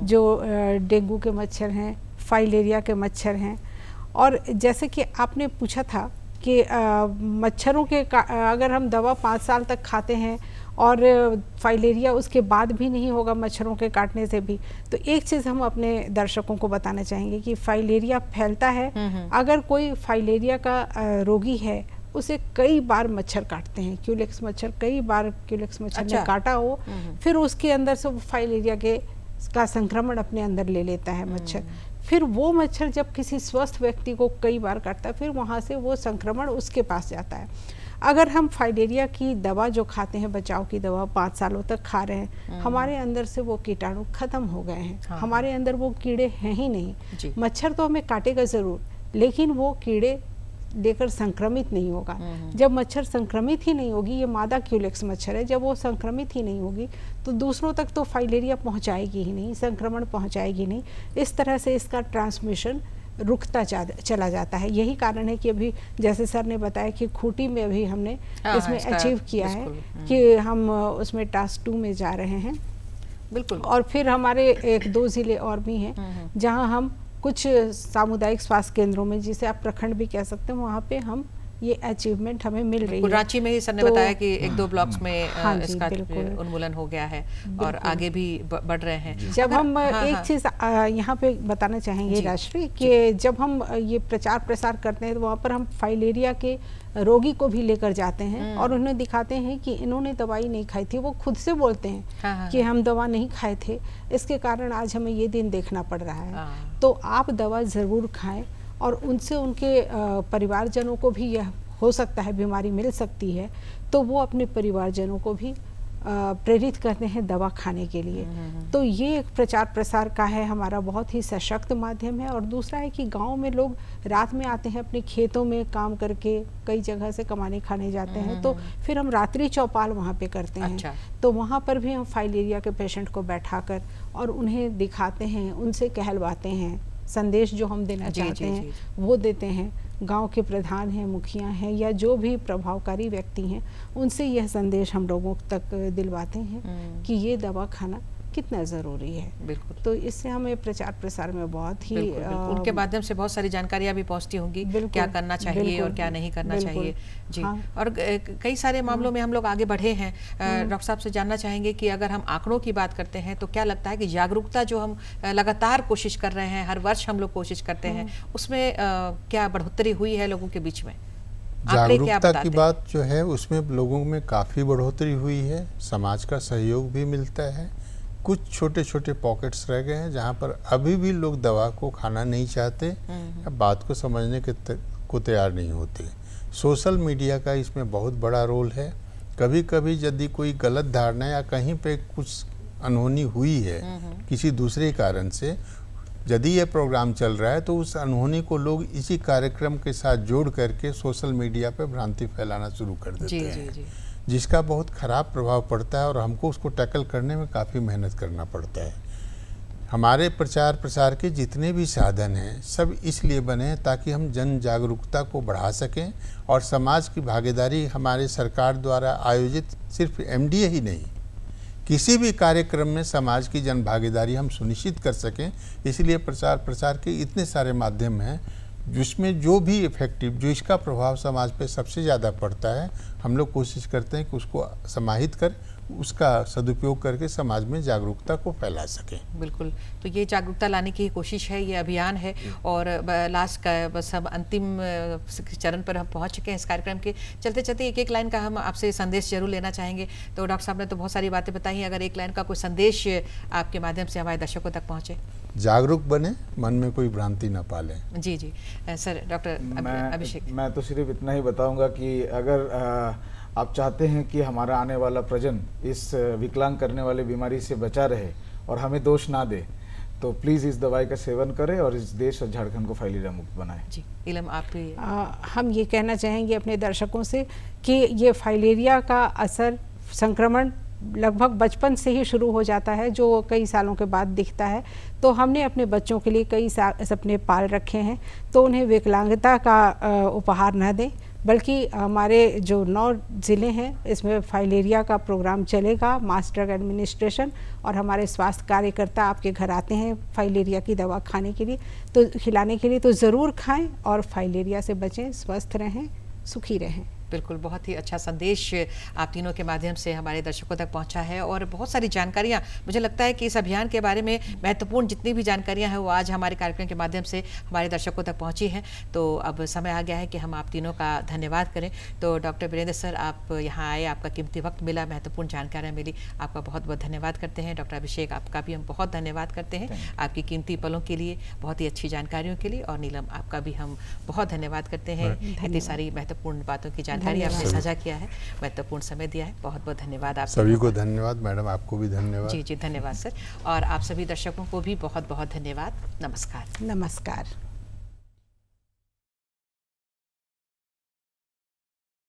जो डेंगू के मच्छर हैं, फाइलेरिया के मच्छर हैं। और जैसे कि आपने पूछा था कि मच्छरों के अगर हम दवा 5 साल तक खाते हैं और फाइलेरिया उसके बाद भी नहीं होगा मच्छरों के काटने से भी, तो एक चीज़ हम अपने दर्शकों को बताना चाहेंगे कि फाइलेरिया फैलता है। अगर कोई फाइलेरिया का रोगी है, उसे कई बार मच्छर काटते हैं, क्यूलेक्स मच्छर, कई बार क्यूलेक्स मच्छर ने काटा हो, फिर उसके अंदर से वो फाइलेरिया का संक्रमण अपने अंदर ले लेता है मच्छर। फिर वो मच्छर जब किसी स्वस्थ व्यक्ति को कई बार काटता है, फिर वहाँ से वो संक्रमण उसके पास जाता है। अगर हम फाइलेरिया की दवा जो खाते हैं, बचाव की दवा 5 सालों तक खा रहे हैं, हमारे अंदर से वो कीटाणु खत्म हो गए हैं। हमारे अंदर वो कीड़े हैं ही नहीं। मच्छर तो हमें काटेगा ज़रूर, लेकिन वो कीड़े लेकर संक्रमित नहीं होगा। जब मच्छर संक्रमित ही नहीं होगी, ये मादा क्यूलेक्स मच्छर है, जब वो संक्रमित ही नहीं होगी तो दूसरों तक तो फाइलेरिया पहुंचाएगी ही नहीं, संक्रमण पहुंचाएगी नहीं। इस तरह से इसका ट्रांसमिशन रुकता चला जाता है। यही कारण है कि अभी जैसे सर ने बताया कि खूंटी में अभी हमने इसमें अचीव किया है कि हम उसमें टास्क 2 में जा रहे हैं। बिल्कुल। और फिर हमारे 1-2 ज़िले और भी हैं जहाँ हम कुछ सामुदायिक स्वास्थ्य केंद्रों में, जिसे आप प्रखंड भी कह सकते हैं, वहाँ पे हम ये अचीवमेंट हमें मिल रही है। रांची में ही सर ने बताया कि 1-2 ब्लॉक्स में इसका उन्मूलन हो गया है और आगे भी बढ़ रहे हैं। जब हम एक चीज़ यहाँ पे बताना चाहेंगे राष्ट्रीय, कि जब हम ये प्रचार प्रसार करते हैं तो वहाँ पर हम फाइलेरिया के रोगी को भी लेकर जाते हैं और उन्हें दिखाते हैं कि इन्होंने दवाई नहीं खाई थी। वो खुद से बोलते हैं कि हम दवा नहीं खाए थे, इसके कारण आज हमें ये दिन देखना पड़ रहा है। तो आप दवा ज़रूर खाएं और उनसे उनके परिवारजनों को भी यह हो सकता है बीमारी मिल सकती है, तो वो अपने परिवारजनों को भी प्रेरित करते हैं दवा खाने के लिए। तो ये एक प्रचार प्रसार का है हमारा बहुत ही सशक्त माध्यम है। और दूसरा है कि गांव में लोग रात में आते हैं, अपने खेतों में काम करके कई जगह से कमाने खाने जाते हैं, तो फिर हम रात्रि चौपाल वहाँ पे करते हैं। तो वहाँ पर भी हम फाइलेरिया के पेशेंट को बैठाकर और उन्हें दिखाते हैं, उनसे कहलवाते हैं, संदेश जो हम देना चाहते हैं वो देते हैं। गांव के प्रधान हैं, मुखिया हैं या जो भी प्रभावकारी व्यक्ति हैं, उनसे यह संदेश हम लोगों तक दिलवाते हैं कि ये दवा खाना कितना ज़रूरी है। बिल्कुल। तो इससे हमें प्रचार प्रसार में बहुत ही उनके माध्यम से बहुत सारी जानकारियाँ भी पहुँचती होंगी, क्या करना चाहिए और क्या नहीं करना चाहिए। जी। और कई सारे मामलों में हम लोग आगे बढ़े हैं। डॉक्टर साहब से जानना चाहेंगे कि अगर हम आंकड़ों की बात करते हैं तो क्या लगता है कि जागरूकता जो हम लगातार कोशिश कर रहे हैं, हर वर्ष हम लोग कोशिश करते हैं, उसमें क्या बढ़ोतरी हुई है लोगों के बीच में? जागरूकता की बात जो है उसमें लोगों में काफ़ी बढ़ोतरी हुई है, समाज का सहयोग भी मिलता है। कुछ छोटे छोटे पॉकेट्स रह गए हैं जहाँ पर अभी भी लोग दवा को खाना नहीं चाहते, बात को समझने को तैयार नहीं होते। सोशल मीडिया का इसमें बहुत बड़ा रोल है। कभी कभी यदि कोई गलत धारणा या कहीं पे कुछ अनहोनी हुई है किसी दूसरे कारण से, यदि ये प्रोग्राम चल रहा है तो उस अनहोनी को लोग इसी कार्यक्रम के साथ जोड़ करके सोशल मीडिया पे भ्रांति फैलाना शुरू कर देते हैं, जिसका बहुत ख़राब प्रभाव पड़ता है और हमको उसको टैकल करने में काफ़ी मेहनत करना पड़ता है। हमारे प्रचार प्रसार के जितने भी साधन हैं सब इसलिए बने हैं ताकि हम जन जागरूकता को बढ़ा सकें और समाज की भागीदारी हमारे सरकार द्वारा आयोजित सिर्फ एमडीए ही नहीं किसी भी कार्यक्रम में समाज की जन भागीदारी हम सुनिश्चित कर सकें, इसलिए प्रचार प्रसार के इतने सारे माध्यम हैं जिसमें जो भी इफेक्टिव, जो इसका प्रभाव समाज पे सबसे ज़्यादा पड़ता है, हम लोग कोशिश करते हैं कि उसको समाहित कर उसका सदुपयोग करके समाज में जागरूकता को फैला सकें। बिल्कुल, तो ये जागरूकता लाने की कोशिश है, ये अभियान है और लास्ट का बस हम अंतिम चरण पर हम पहुंच चुके हैं इस कार्यक्रम के। चलते चलते एक लाइन का हम आपसे संदेश जरूर लेना चाहेंगे। तो डॉक्टर साहब ने तो बहुत सारी बातें बताई, अगर एक लाइन का कोई संदेश आपके माध्यम से हमारे दर्शकों तक पहुँचे। जागरूक बने, मन में कोई भ्रांति न पालें। जी जी सर, डॉक्टर अभिषेक। मैं तो सिर्फ इतना ही बताऊंगा कि अगर आप चाहते हैं कि हमारा आने वाला प्रजन्म इस विकलांग करने वाली बीमारी से बचा रहे और हमें दोष ना दे, तो प्लीज़ इस दवाई का सेवन करें और इस देश और झारखंड को फाइलेरिया मुक्त बनाएं। जी इलम, आप भी हम ये कहना चाहेंगे अपने दर्शकों से कि ये फाइलेरिया का असर, संक्रमण लगभग बचपन से ही शुरू हो जाता है, जो कई सालों के बाद दिखता है। तो हमने अपने बच्चों के लिए कई सपने पाल रखे हैं, तो उन्हें विकलांगता का उपहार न दें, बल्कि हमारे जो 9 ज़िले हैं इसमें फाइलेरिया का प्रोग्राम चलेगा, मास ड्रग एडमिनिस्ट्रेशन, और हमारे स्वास्थ्य कार्यकर्ता आपके घर आते हैं फाइलेरिया की दवा खाने के लिए, तो खिलाने के लिए, तो ज़रूर खाएं और फाइलेरिया से बचें, स्वस्थ रहें, सुखी रहें। बिल्कुल, बहुत ही अच्छा संदेश आप तीनों के माध्यम से हमारे दर्शकों तक पहुंचा है और बहुत सारी जानकारियां, मुझे लगता है कि इस अभियान के बारे में महत्वपूर्ण जितनी भी जानकारियां हैं वो आज हमारे कार्यक्रम के माध्यम से हमारे दर्शकों तक पहुंची हैं। तो अब समय आ गया है कि हम आप तीनों का धन्यवाद करें। तो डॉक्टर वीरेंद्र सर, आप यहाँ आए, आपका कीमती वक्त मिला, महत्वपूर्ण जानकारियाँ मिली, आपका बहुत बहुत धन्यवाद करते हैं। डॉक्टर अभिषेक, आपका भी हम बहुत धन्यवाद करते हैं आपकी कीमती पलों के लिए, बहुत ही अच्छी जानकारियों के लिए। और नीलम, आपका भी हम बहुत धन्यवाद करते हैं, इतनी सारी महत्वपूर्ण बातों की जानकारी आपने साझा किया है, महत्वपूर्ण समय दिया है, बहुत बहुत धन्यवाद। आप सभी को धन्यवाद। मैडम, आपको भी धन्यवाद। जी जी धन्यवाद सर, और आप सभी दर्शकों को भी बहुत बहुत धन्यवाद। नमस्कार। नमस्कार।